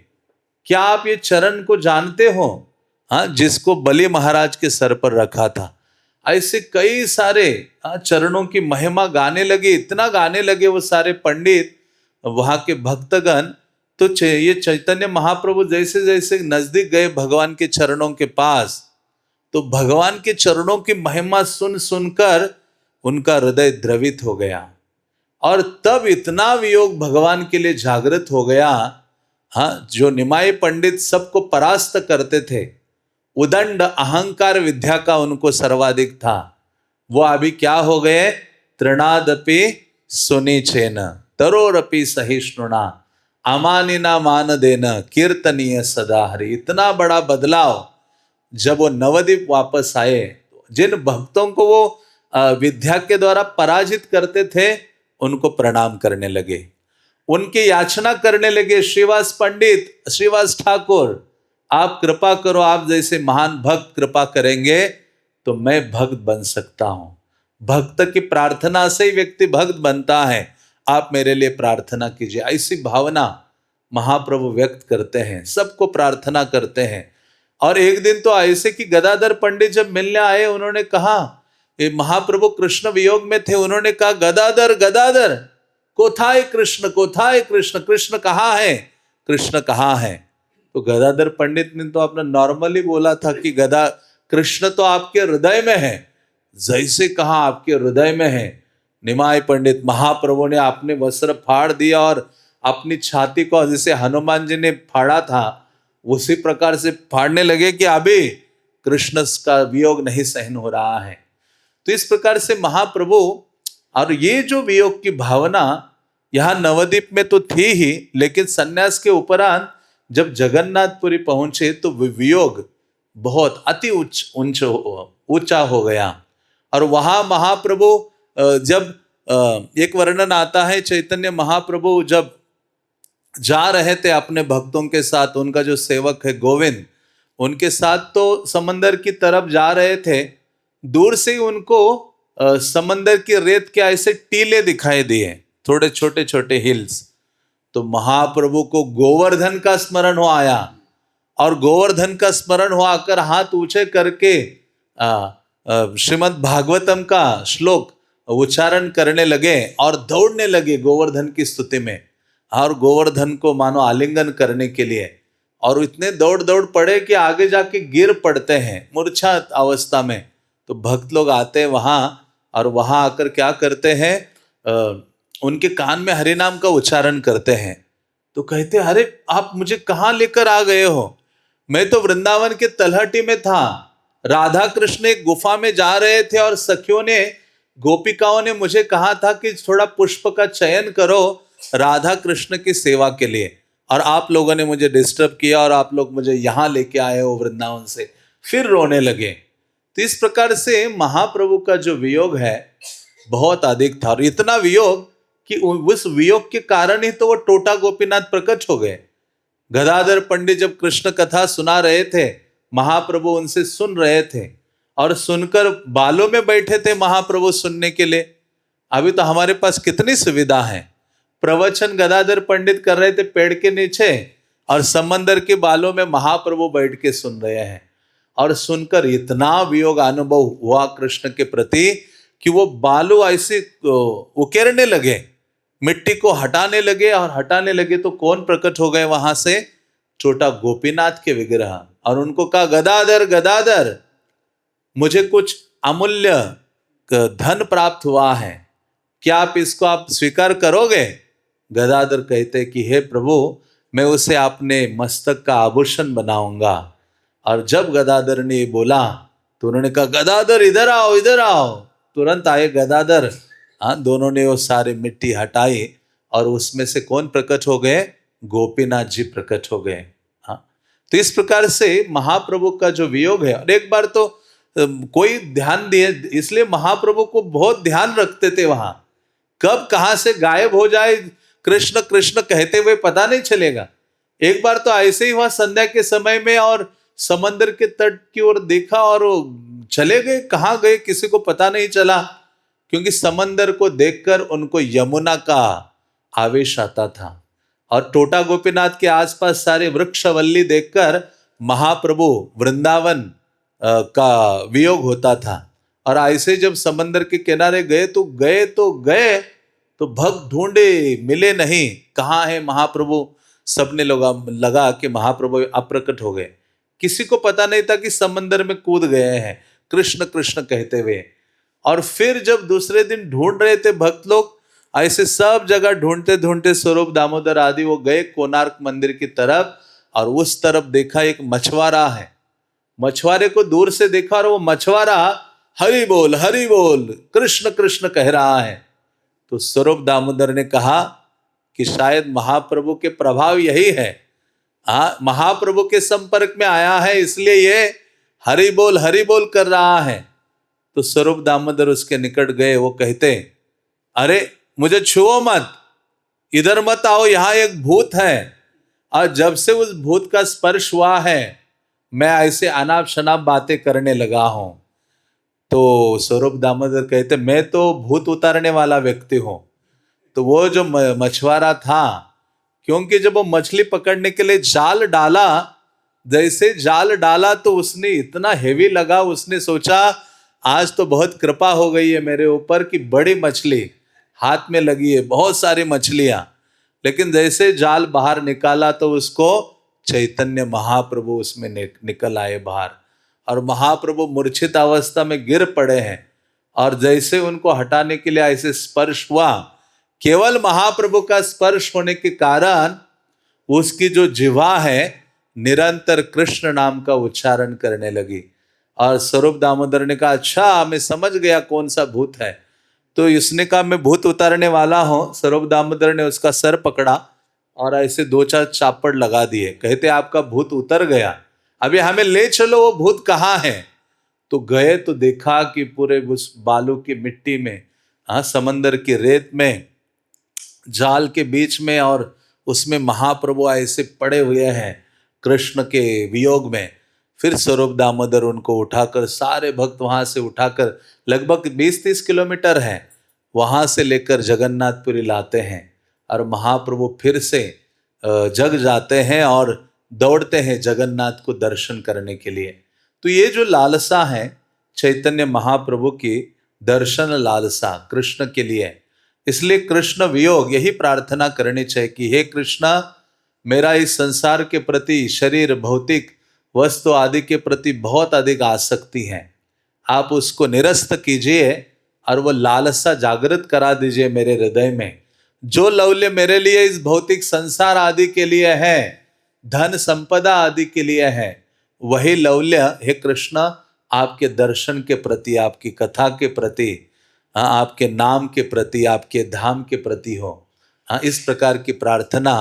क्या आप ये चरण को जानते हो? हाँ, जिसको बलि महाराज के सर पर रखा था। ऐसे कई सारे चरणों की महिमा गाने लगे, इतना गाने लगे वो सारे पंडित, वहां के भक्तगण। तो ये चैतन्य महाप्रभु जैसे जैसे नजदीक गए भगवान के चरणों के पास, तो भगवान के चरणों की महिमा सुन सुनकर उनका हृदय द्रवित हो गया, और तब इतना वियोग भगवान के लिए जागृत हो गया। हाँ, जो निमाई पंडित सबको परास्त करते थे, उदंड अहंकार विद्या का उनको सर्वाधिक था, वो अभी क्या हो गए? तृणादपि सुनीचेन तरोरपि सहिष्णुना अमानिना मान देना कीर्तनीय सदा हरि। इतना बड़ा बदलाव जब वो नवद्वीप वापस आए, जिन भक्तों को वो विद्या के द्वारा पराजित करते थे, उनको प्रणाम करने लगे, उनकी याचना करने लगे, श्रीवास पंडित, श्रीवास ठाकुर, आप कृपा करो, आप जैसे महान भक्त कृपा करेंगे तो मैं भक्त बन सकता हूं। भक्त की प्रार्थना से ही व्यक्ति भक्त बनता है, आप मेरे लिए प्रार्थना कीजिए। ऐसी भावना महाप्रभु व्यक्त करते हैं, सबको प्रार्थना करते हैं। और एक दिन तो ऐसे कि गदाधर पंडित जब मिलने आए, उन्होंने कहा, ये महाप्रभु कृष्ण वियोग में थे, उन्होंने कहा, गदाधर गदाधर कोथाय कृष्ण, कोथाय कृष्ण, कृष्ण कहाँ है, कृष्ण कहाँ है? तो गदाधर पंडित ने तो अपना नॉर्मली बोला था कि गदा कृष्ण तो आपके हृदय में है। जैसे कहा आपके हृदय में है, निमाय पंडित महाप्रभु ने अपने वस्त्र फाड़ दिया और अपनी छाती को जैसे हनुमान जी ने फाड़ा था उसी प्रकार से फाड़ने लगे कि अभी कृष्ण का वियोग नहीं सहन हो रहा है। तो इस प्रकार से महाप्रभु, और ये जो वियोग की भावना यहाँ नवद्वीप में तो थी ही, लेकिन सन्यास के उपरांत जब जगन्नाथपुरी पहुंचे तो वियोग बहुत अति ऊंचा हो गया। और वहां महाप्रभु जब एक वर्णन आता है, चैतन्य महाप्रभु जब जा रहे थे अपने भक्तों के साथ, उनका जो सेवक है गोविंद, उनके साथ तो समंदर की तरफ जा रहे थे, दूर से उनको समंदर की रेत के ऐसे टीले दिखाई दिए, थोड़े छोटे छोटे हिल्स। तो महाप्रभु को गोवर्धन का स्मरण हो आया, और गोवर्धन का स्मरण हो आकर हाथ ऊंचे करके श्रीमद् भागवतम का श्लोक उच्चारण करने लगे और दौड़ने लगे गोवर्धन की स्तुति में, और गोवर्धन को मानो आलिंगन करने के लिए। और इतने दौड़ दौड़ पड़े कि आगे जाके गिर पड़ते हैं मूर्छा अवस्था में। तो भक्त लोग आते हैं वहां, और वहां आकर क्या करते हैं, उनके कान में हरि नाम का उच्चारण करते हैं। तो कहते, अरे आप मुझे कहाँ लेकर आ गए हो? मैं तो वृंदावन के तलहटी में था, राधा कृष्ण एक गुफा में जा रहे थे, और सखियों ने, गोपिकाओं ने मुझे कहा था कि थोड़ा पुष्प का चयन करो राधा कृष्ण की सेवा के लिए, और आप लोगों ने मुझे डिस्टर्ब किया और आप लोग मुझे यहाँ लेके आए हो वृंदावन से। फिर रोने लगे। तो इस प्रकार से महाप्रभु का जो वियोग है बहुत अधिक था, और इतना वियोग कि उस वियोग के कारण ही तो वो टोटा गोपीनाथ प्रकट हो गए। गदाधर पंडित जब कृष्ण कथा सुना रहे थे, महाप्रभु उनसे सुन रहे थे, और सुनकर बालों में बैठे थे महाप्रभु सुनने के लिए। अभी तो हमारे पास कितनी सुविधा है, प्रवचन गदाधर पंडित कर रहे थे पेड़ के नीचे, और समंदर के बालों में महाप्रभु बैठ के सुन रहे हैं। और सुनकर इतना वियोग अनुभव हुआ कृष्ण के प्रति कि वो बालू ऐसे उकेरने लगे, मिट्टी को हटाने लगे, और हटाने लगे तो कौन प्रकट हो गए वहां से? छोटा गोपीनाथ के विग्रह। और उनको कहा, गदाधर गदाधर, मुझे कुछ अमूल्य धन प्राप्त हुआ है, क्या आप इसको आप स्वीकार करोगे? गदाधर कहते कि हे प्रभु, मैं उसे अपने मस्तक का आभूषण बनाऊंगा। और जब गदाधर ने बोला तो उन्होंने कहा, गदाधर इधर आओ, इधर आओ। तुरंत आए गदाधर। हाँ, दोनों ने वो सारी मिट्टी हटाई, और उसमें से कौन प्रकट हो गए? गोपीनाथ जी प्रकट हो गए। हाँ, तो इस प्रकार से महाप्रभु का जो वियोग है, और एक बार तो कोई ध्यान दिए, इसलिए महाप्रभु को बहुत ध्यान रखते थे वहां, कब कहां से गायब हो जाए कृष्ण कृष्ण कहते हुए पता नहीं चलेगा। एक बार तो ऐसे ही हुआ संध्या के समय में, और समंदर के तट की ओर देखा और चले गए, कहां गए किसी को पता नहीं चला, क्योंकि समंदर को देखकर उनको यमुना का आवेश आता था। और टोटा गोपीनाथ के आसपास सारे वृक्षवल्ली देखकर महाप्रभु वृंदावन का वियोग होता था। और ऐसे जब समंदर के किनारे गए तो भक्त ढूंढे, मिले नहीं, कहाँ है महाप्रभु। सबने लगा कि महाप्रभु अप्रकट हो गए। किसी को पता नहीं था कि समंदर में कूद गए हैं कृष्ण कृष्ण कहते हुए। और फिर जब दूसरे दिन ढूंढ रहे थे भक्त लोग, ऐसे सब जगह ढूंढते ढूंढते स्वरूप दामोदर आदि वो गए कोणार्क मंदिर की तरफ, और उस तरफ देखा एक मछुआरा है। मछुआरे को दूर से देखा और वो मछुआरा हरि बोल कृष्ण कृष्ण कह रहा है। तो स्वरूप दामोदर ने कहा कि शायद महाप्रभु के प्रभाव यही है, महाप्रभु के संपर्क में आया है इसलिए ये हरि बोल कर रहा है। तो स्वरूप दामोदर उसके निकट गए, वो कहते अरे मुझे छुओ मत, इधर मत आओ, यहां एक भूत है। और जब से उस भूत का स्पर्श हुआ है मैं ऐसे अनाप शनाप बातें करने लगा हूं। तो स्वरूप दामोदर कहते मैं तो भूत उतारने वाला व्यक्ति हूं। तो वो जो मछुआरा था, क्योंकि जब वो मछली पकड़ने के लिए जाल डाला, जैसे जाल डाला तो उसने इतना हेवी लगा, उसने सोचा आज तो बहुत कृपा हो गई है मेरे ऊपर कि बड़ी मछली हाथ में लगी है, बहुत सारी मछलियां। लेकिन जैसे जाल बाहर निकाला तो उसको चैतन्य महाप्रभु उसमें निकल आए बाहर, और महाप्रभु मूर्छित अवस्था में गिर पड़े हैं। और जैसे उनको हटाने के लिए ऐसे स्पर्श हुआ, केवल महाप्रभु का स्पर्श होने के कारण उसकी जो जिह्वा है निरंतर कृष्ण नाम का उच्चारण करने लगी। और स्वरूप दामोदर ने कहा अच्छा मैं समझ गया कौन सा भूत है। तो इसने कहा मैं भूत उतारने वाला हूं। स्वरूप दामोदर ने उसका सर पकड़ा और ऐसे 2-4 चापड़ लगा दिए। कहते आपका भूत उतर गया, अभी हमें ले चलो, वो भूत कहाँ है। तो गए तो देखा कि पूरे उस बालू की मिट्टी में, समंदर की रेत में, जाल के बीच में, और उसमें महाप्रभु ऐसे पड़े हुए हैं कृष्ण के वियोग में। फिर स्वरूप दामोदर उनको उठाकर, सारे भक्त वहां से उठाकर, लगभग 20-30 किलोमीटर है, वहां से लेकर जगन्नाथपुरी लाते हैं। और महाप्रभु फिर से जग जाते हैं और दौड़ते हैं जगन्नाथ को दर्शन करने के लिए। तो ये जो लालसा है चैतन्य महाप्रभु की, दर्शन लालसा कृष्ण के लिए, इसलिए कृष्ण वियोग यही प्रार्थना करनी चाहिए कि हे कृष्णा, मेरा इस संसार के प्रति, शरीर, भौतिक वस्तु आदि के प्रति बहुत अधिक आसक्ति है, आप उसको निरस्त कीजिए और वो लालसा जागृत करा दीजिए मेरे हृदय में। जो लौल्य मेरे लिए इस भौतिक संसार आदि के लिए है, धन संपदा आदि के लिए है, वही लौल्य हे कृष्ण आपके दर्शन के प्रति, आपकी कथा के प्रति, आपके नाम के प्रति, आपके धाम के प्रति हो। इस प्रकार की प्रार्थना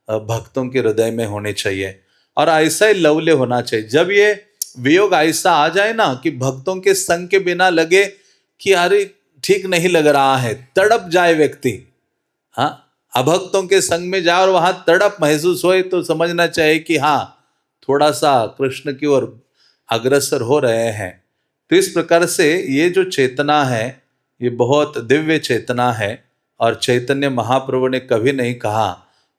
भक्तों के हृदय में होनी चाहिए और ऐसा ही लौल्य होना चाहिए। जब ये वियोग ऐसा आ जाए ना कि भक्तों के संग के बिना लगे कि अरे ठीक नहीं लग रहा है, तड़प जाए व्यक्ति, अभक्तों के संग में जाए और वहां तड़प महसूस होए, तो समझना चाहिए कि थोड़ा सा कृष्ण की ओर अग्रसर हो रहे हैं। तो इस प्रकार से ये जो चेतना है ये बहुत दिव्य चेतना है। और चैतन्य महाप्रभु ने कभी नहीं कहा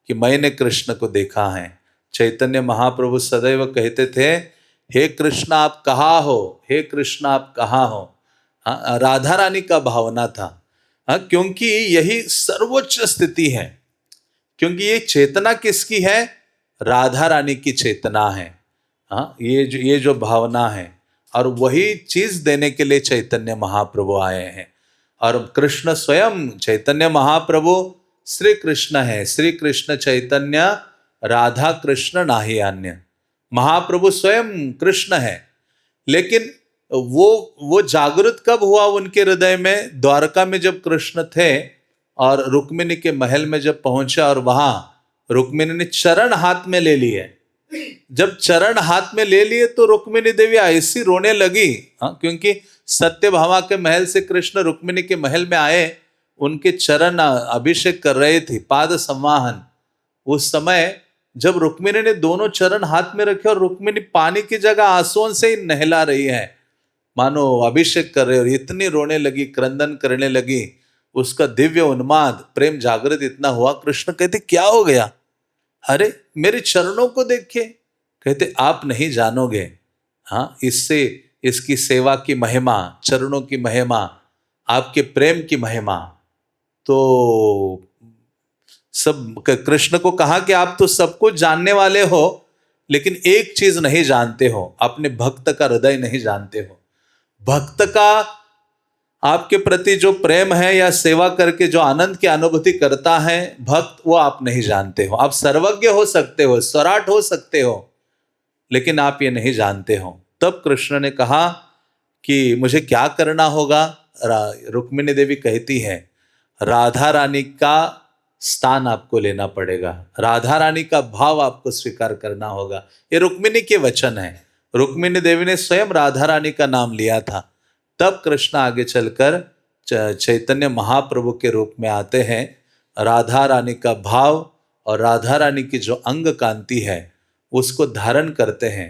कि मैंने कृष्ण को देखा है। चैतन्य महाप्रभु सदैव कहते थे हे कृष्ण आप कहाँ हो, हे कृष्ण आप कहाँ हो। राधा रानी का भावना था, क्योंकि यही सर्वोच्च स्थिति है। क्योंकि ये चेतना किसकी है? राधा रानी की चेतना है। ये जो भावना है, और वही चीज देने के लिए चैतन्य महाप्रभु आए हैं। और कृष्ण स्वयं चैतन्य महाप्रभु श्री कृष्ण है। श्री कृष्ण चैतन्य राधा कृष्ण नाहि अन्य। महाप्रभु स्वयं कृष्ण है। लेकिन वो जागृत कब हुआ उनके हृदय में? द्वारका में जब कृष्ण थे और रुक्मिणी के महल में जब पहुंचा, और वहां रुक्मिणी ने चरण हाथ में ले लिए। जब चरण हाथ में ले लिए तो रुक्मिणी देवी ऐसी रोने लगी, क्योंकि सत्यभामा के महल से कृष्ण रुक्मिणी के महल में आए, उनके चरण अभिषेक कर रहे थे, पाद संवाहन। उस समय जब रुक्मिणी ने दोनों चरण हाथ में रखे और रुक्मिणी पानी की जगह आंसुओं से ही नहला रही है, मानो अभिषेक कर रहे, और इतनी रोने लगी, क्रंदन करने लगी। उसका दिव्य उन्माद, प्रेम जागृत इतना हुआ। कृष्ण कहते क्या हो गया? अरे मेरे चरणों को देखिए। कहते आप नहीं जानोगे, इससे इसकी सेवा की महिमा, चरणों की महिमा, आपके प्रेम की महिमा। तो सब कृष्ण को कहा कि आप तो सब कुछ जानने वाले हो, लेकिन एक चीज नहीं जानते हो, अपने भक्त का हृदय नहीं जानते हो। भक्त का आपके प्रति जो प्रेम है या सेवा करके जो आनंद की अनुभूति करता है भक्त, वो आप नहीं जानते हो। आप सर्वज्ञ हो सकते हो, स्वराट हो सकते हो, लेकिन आप ये नहीं जानते हो। तब कृष्ण ने कहा कि मुझे क्या करना होगा। रुक्मिणी देवी कहती है, राधा रानी का स्थान आपको लेना पड़ेगा, राधा रानी का भाव आपको स्वीकार करना होगा। ये रुक्मिणी के वचन है। रुक्मिणी देवी ने स्वयं राधा रानी का नाम लिया था। तब कृष्ण आगे चलकर चैतन्य महाप्रभु के रूप में आते हैं, राधा रानी का भाव और राधा रानी की जो अंग कांति है उसको धारण करते हैं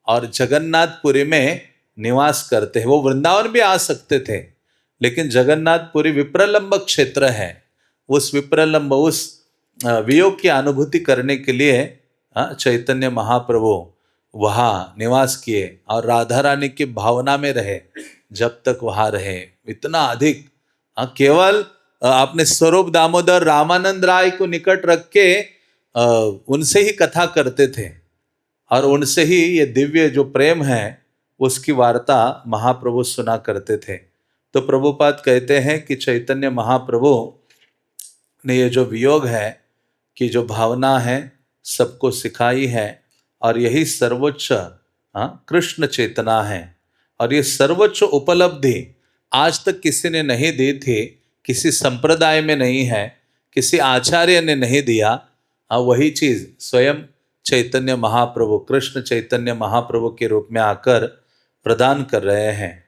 और जगन्नाथपुरी में निवास करते हैं। वो वृंदावन भी आ सकते थे, लेकिन जगन्नाथपुरी विप्रलंब क्षेत्र है। उस विप्रलंब, उस वियोग की अनुभूति करने के लिए चैतन्य महाप्रभु वहाँ निवास किए और राधा रानी की भावना में रहे जब तक वहाँ रहे। इतना अधिक केवल अपने स्वरूप दामोदर रामानंद राय को निकट रख के उनसे ही कथा करते थे और उनसे ही ये दिव्य जो प्रेम है उसकी वार्ता महाप्रभु सुना करते थे। तो प्रभुपाद कहते हैं कि चैतन्य महाप्रभु ने ये जो वियोग है कि जो भावना है सबको सिखाई है और यही सर्वोच्च कृष्ण चेतना है। और ये सर्वोच्च उपलब्धि आज तक किसी ने नहीं दी थी, किसी संप्रदाय में नहीं है, किसी आचार्य ने नहीं दिया। वही चीज स्वयं चैतन्य महाप्रभु, कृष्ण चैतन्य महाप्रभु के रूप में आकर प्रदान कर रहे हैं।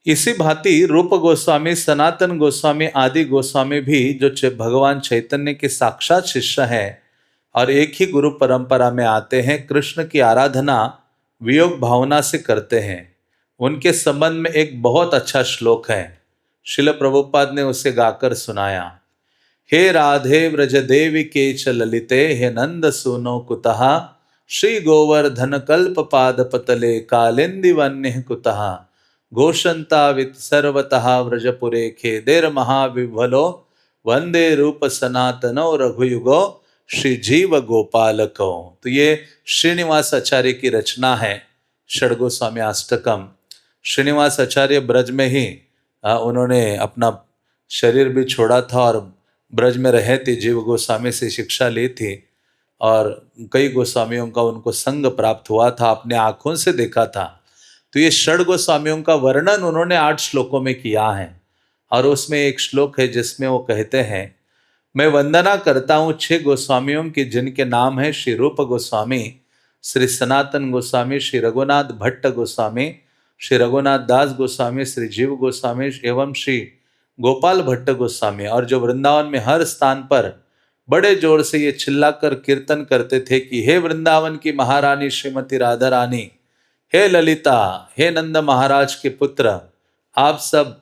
इसी भांति रूप गोस्वामी, सनातन गोस्वामी आदि गोस्वामी भी जो भगवान चैतन्य के साक्षात शिष्य हैं और एक ही गुरु परंपरा में आते हैं, कृष्ण की आराधना वियोग भावना से करते हैं। उनके संबंध में एक बहुत अच्छा श्लोक है, श्रील प्रभुपाद ने उसे गाकर सुनाया। हे राधे व्रज देवी के च ललिते, हे नंद सुनो कुतः, श्री गोवर्धन कल्प पाद पतले, कालिंदी वन्य कुतः, घोषंतावित सर्वतः व्रजपुरे खेदेर महाविभलो, वंदे रूप सनातनो रघुयुगो, श्री जीव गोपालको। तो ये श्रीनिवास आचार्य की रचना है, षडगोस्वामी अष्टकम। श्रीनिवास आचार्य ब्रज में ही उन्होंने अपना शरीर भी छोड़ा था और ब्रज में रहे थे, जीव गोस्वामी से शिक्षा ली थी और कई गोस्वामियों का उनको संग प्राप्त हुआ था, अपने आँखों से देखा था। तो ये षड गोस्वामियों का वर्णन उन्होंने 8 श्लोकों में किया है और उसमें एक श्लोक है जिसमें वो कहते हैं, मैं वंदना करता हूँ 6 गोस्वामियों की जिनके नाम है श्री रूप गोस्वामी, श्री सनातन गोस्वामी, श्री रघुनाथ भट्ट गोस्वामी, श्री रघुनाथ दास गोस्वामी, श्री जीव गोस्वामी एवं श्री गोपाल भट्ट गोस्वामी। और जो वृंदावन में हर स्थान पर बड़े जोर से ये चिल्लाकर कीर्तन करते थे कि हे वृंदावन की महारानी श्रीमती राधा रानी, हे ललिता, हे नंद महाराज के पुत्र, आप सब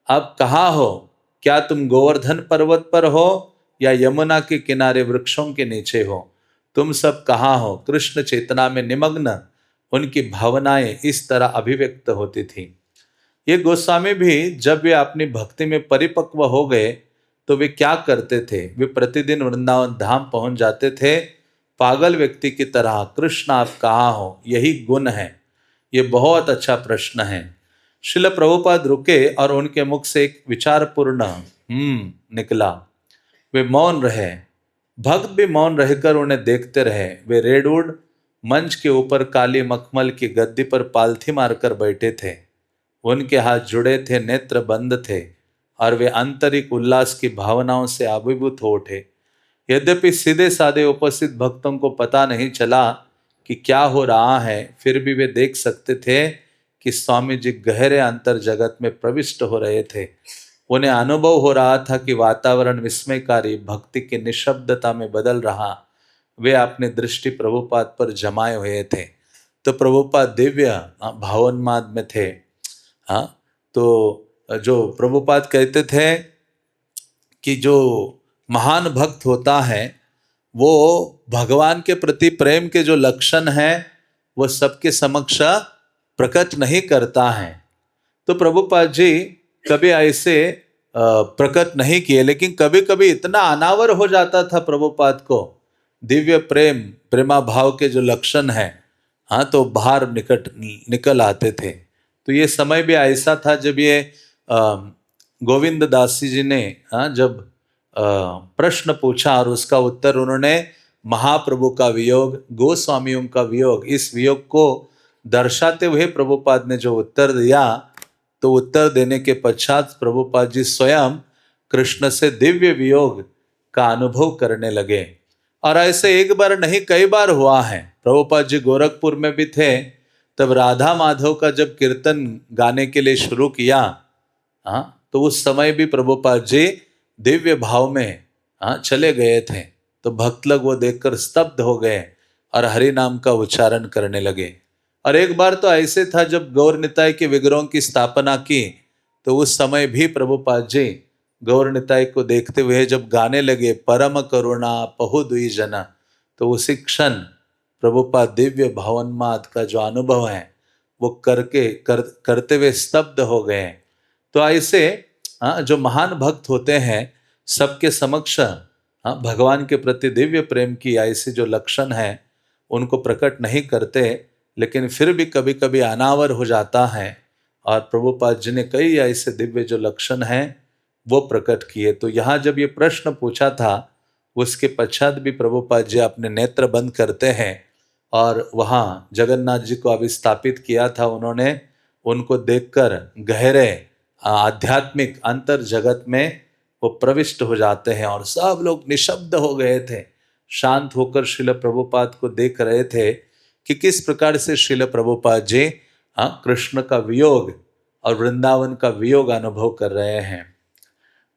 अब कहाँ हो? क्या तुम गोवर्धन पर्वत पर हो या यमुना के किनारे वृक्षों के नीचे हो? तुम सब कहाँ हो? कृष्ण चेतना में निमग्न उनकी भावनाएं इस तरह अभिव्यक्त होती थी। ये गोस्वामी भी जब वे अपनी भक्ति में परिपक्व हो गए तो वे क्या करते थे? वे प्रतिदिन वृंदावन धाम पहुंच जाते थे पागल व्यक्ति की तरह। कृष्ण आप कहाँ हो? यही गुण है। ये बहुत अच्छा प्रश्न है। श्रील प्रभुपाद रुके और उनके मुख से एक विचारपूर्ण निकला। वे मौन रहे, भक्त भी मौन रहकर उन्हें देखते रहे। वे रेडवुड मंच के ऊपर काली मखमल की गद्दी पर पालथी मारकर बैठे थे। उनके हाथ जुड़े थे, नेत्र बंद थे और वे आंतरिक उल्लास की भावनाओं से अभिभूत हो उठे। यद्यपि सीधे साधे उपस्थित भक्तों को पता नहीं चला कि क्या हो रहा है, फिर भी वे देख सकते थे कि स्वामी जी गहरे अंतर जगत में प्रविष्ट हो रहे थे। उन्हें अनुभव हो रहा था कि वातावरण विस्मयकारी भक्ति की निशब्दता में बदल रहा। वे अपनी दृष्टि प्रभुपाद पर जमाए हुए थे। तो प्रभुपाद दिव्य भावोन्माद में थे। तो जो प्रभुपाद कहते थे कि जो महान भक्त होता है वो भगवान के प्रति प्रेम के जो लक्षण हैं वो सबके समक्ष प्रकट नहीं करता है। तो प्रभुपाद जी कभी ऐसे प्रकट नहीं किए, लेकिन कभी कभी इतना अनावर हो जाता था प्रभुपाद को, दिव्य प्रेम प्रेमा भाव के जो लक्षण हैं, हाँ, तो बाहर निकल आते थे। तो ये समय भी ऐसा था जब ये गोविंद दासी जी ने, हाँ, जब प्रश्न पूछा और उसका उत्तर उन्होंने महाप्रभु का वियोग, गोस्वामियों का वियोग, इस वियोग को दर्शाते हुए प्रभुपाद ने जो उत्तर दिया, तो उत्तर देने के पश्चात प्रभुपाद जी स्वयं कृष्ण से दिव्य वियोग का अनुभव करने लगे। और ऐसे एक बार नहीं कई बार हुआ है। प्रभुपाद जी गोरखपुर में भी थे, तब राधा माधव का जब कीर्तन गाने के लिए शुरू किया, हाँ, तो उस समय भी प्रभुपाद जी दिव्य भाव में, हाँ, चले गए थे। तो भक्त लोग वो देखकर स्तब्ध हो गए और हरि नाम का उच्चारण करने लगे। और एक बार तो ऐसे था जब गौर निताई के विग्रहों की स्थापना की, तो उस समय भी प्रभुपाद जी गौर निताई को देखते हुए जब गाने लगे परम करुणा पहु दुई जना, तो उसी क्षण प्रभुपाद दिव्य भावन्माद का जो अनुभव है वो करते हुए स्तब्ध हो गए। तो ऐसे, हाँ, जो महान भक्त होते हैं सबके समक्ष, हाँ, भगवान के प्रति दिव्य प्रेम की ऐसे जो लक्षण है उनको प्रकट नहीं करते, लेकिन फिर भी कभी कभी अनावर हो जाता है। और प्रभुपाद जी ने कई ऐसे दिव्य जो लक्षण हैं वो प्रकट किए। तो यहाँ जब ये प्रश्न पूछा था, उसके पश्चात भी प्रभुपाद जी अपने नेत्र बंद करते हैं और वहाँ जगन्नाथ जी को अभिस्थापित किया था उन्होंने। उनको देखकर गहरे आध्यात्मिक अंतर जगत में वो प्रविष्ट हो जाते हैं और सब लोग निशब्द हो गए थे, शांत होकर श्रील प्रभुपाद को देख रहे थे कि किस प्रकार से श्रील प्रभुपाद जी, हाँ, कृष्ण का वियोग और वृंदावन का वियोग अनुभव कर रहे हैं।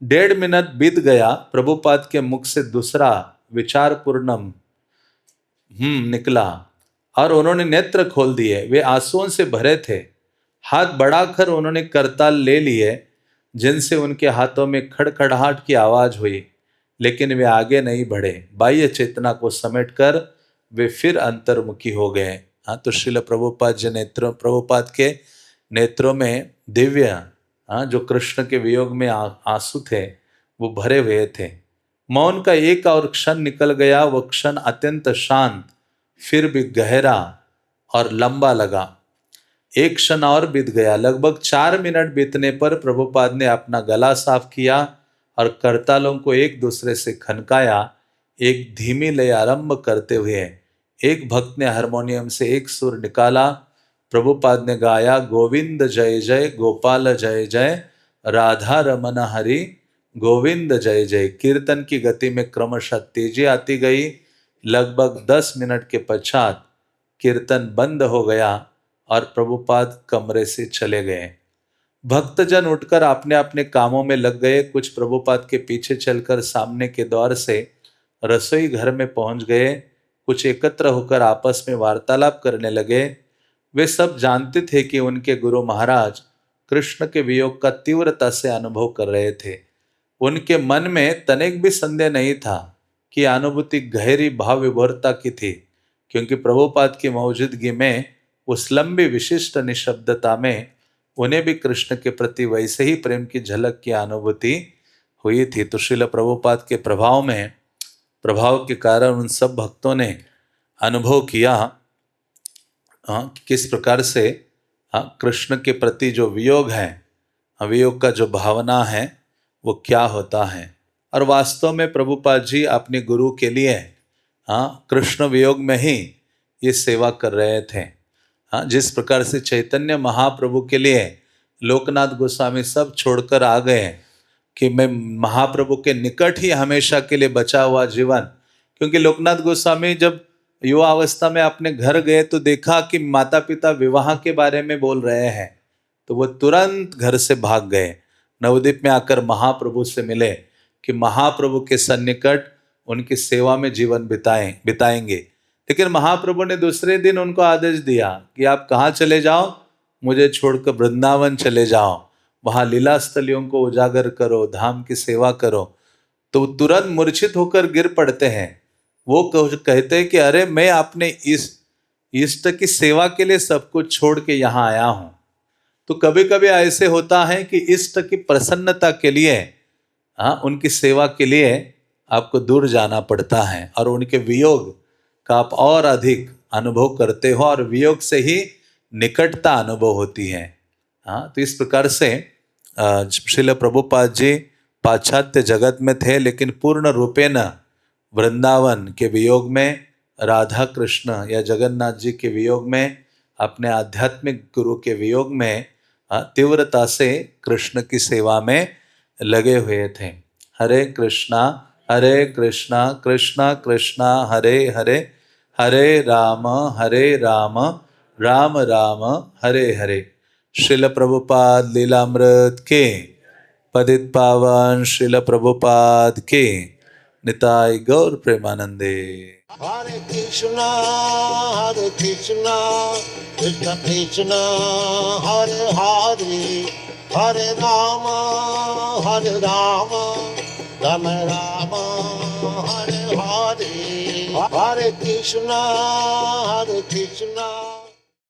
1.5 मिनट बीत गया, प्रभुपाद के मुख से दूसरा विचारपूर्ण निकला और उन्होंने नेत्र खोल दिए। वे आंसुओं से भरे थे। हाथ बढ़ाकर उन्होंने करताल ले लिए, जिनसे उनके हाथों में खड़खड़ाहट की आवाज हुई, लेकिन वे आगे नहीं बढ़े। बाह्य चेतना को समेटकर वे फिर अंतर्मुखी हो गए। हाँ, तो श्रील प्रभुपाद जी प्रभुपाद के नेत्रों में दिव्य, हाँ, जो कृष्ण के वियोग में आंसू थे वो भरे हुए थे। मौन का एक और क्षण निकल गया। वह क्षण अत्यंत शांत, फिर भी गहरा और लंबा लगा। एक क्षण और बीत गया। लगभग 4 मिनट बीतने पर प्रभुपाद ने अपना गला साफ किया और करतालों को एक दूसरे से खनकाया। एक धीमी लय आरंभ करते हुए एक भक्त ने हारमोनियम से एक सुर निकाला। प्रभुपाद ने गाया, गोविंद जय जय गोपाल जय जय, राधा रमन हरि गोविंद जय जय। कीर्तन की गति में क्रमशः तेजी आती गई। लगभग 10 मिनट के पश्चात कीर्तन बंद हो गया और प्रभुपाद कमरे से चले गए। भक्तजन उठकर अपने अपने कामों में लग गए। कुछ प्रभुपाद के पीछे चलकर सामने के द्वार से रसोई घर में पहुंच गए। कुछ एकत्र होकर आपस में वार्तालाप करने लगे। वे सब जानते थे कि उनके गुरु महाराज कृष्ण के वियोग का तीव्रता से अनुभव कर रहे थे। उनके मन में तनिक भी संदेह नहीं था कि अनुभूति गहरी भाव विभोरता की थी, क्योंकि प्रभुपाद की मौजूदगी में उस लंबी विशिष्ट निशब्दता में उन्हें भी कृष्ण के प्रति वैसे ही प्रेम की झलक की अनुभूति हुई थी। तो श्रील प्रभुपाद के प्रभाव के कारण उन सब भक्तों ने अनुभव किया, हाँ, किस प्रकार से, हाँ, कृष्ण के प्रति जो वियोग है, वियोग का जो भावना है वो क्या होता है। और वास्तव में प्रभुपाद जी अपने गुरु के लिए, हाँ, कृष्ण वियोग में ही ये सेवा कर रहे थे। हाँ, जिस प्रकार से चैतन्य महाप्रभु के लिए लोकनाथ गोस्वामी सब छोड़कर आ गए कि मैं महाप्रभु के निकट ही हमेशा के लिए बचा हुआ जीवन, क्योंकि लोकनाथ गोस्वामी जब युवा अवस्था में अपने घर गए तो देखा कि माता पिता विवाह के बारे में बोल रहे हैं, तो वो तुरंत घर से भाग गए। नवद्वीप में आकर महाप्रभु से मिले कि महाप्रभु के सन्निकट उनकी सेवा में जीवन बिताएंगे। लेकिन महाप्रभु ने दूसरे दिन उनको आदेश दिया कि आप कहाँ चले जाओ, मुझे छोड़कर वृंदावन चले जाओ, वहाँ लीला स्थलियों को उजागर करो, धाम की सेवा करो। तो तुरंत मूर्छित होकर गिर पड़ते हैं। वो कहते हैं कि अरे मैं अपने इस इष्ट की सेवा के लिए सब कुछ छोड़ के यहाँ आया हूं। तो कभी कभी ऐसे होता है कि इष्ट की प्रसन्नता के लिए, उनकी सेवा के लिए आपको दूर जाना पड़ता है और उनके वियोग का आप और अधिक अनुभव करते हो और वियोग से ही निकटता अनुभव होती है। तो इस प्रकार से श्रील प्रभुपाद जी पाश्चात्य जगत में थे, लेकिन पूर्ण रूपेण वृंदावन के वियोग में, राधा कृष्ण या जगन्नाथ जी के वियोग में, अपने आध्यात्मिक गुरु के वियोग में तीव्रता से कृष्ण की सेवा में लगे हुए थे। हरे कृष्णा कृष्णा कृष्णा हरे हरे, हरे राम राम राम हरे हरे। श्रील प्रभुपाद लीलामृत के, पतित पावन श्रील प्रभुपाद के, निताई गौर प्रेमानंदे। Hare Krishna, कृष्ण कृष्ण हरे हरे, हरे राम राम राम हरे हरे। हरे कृष्ण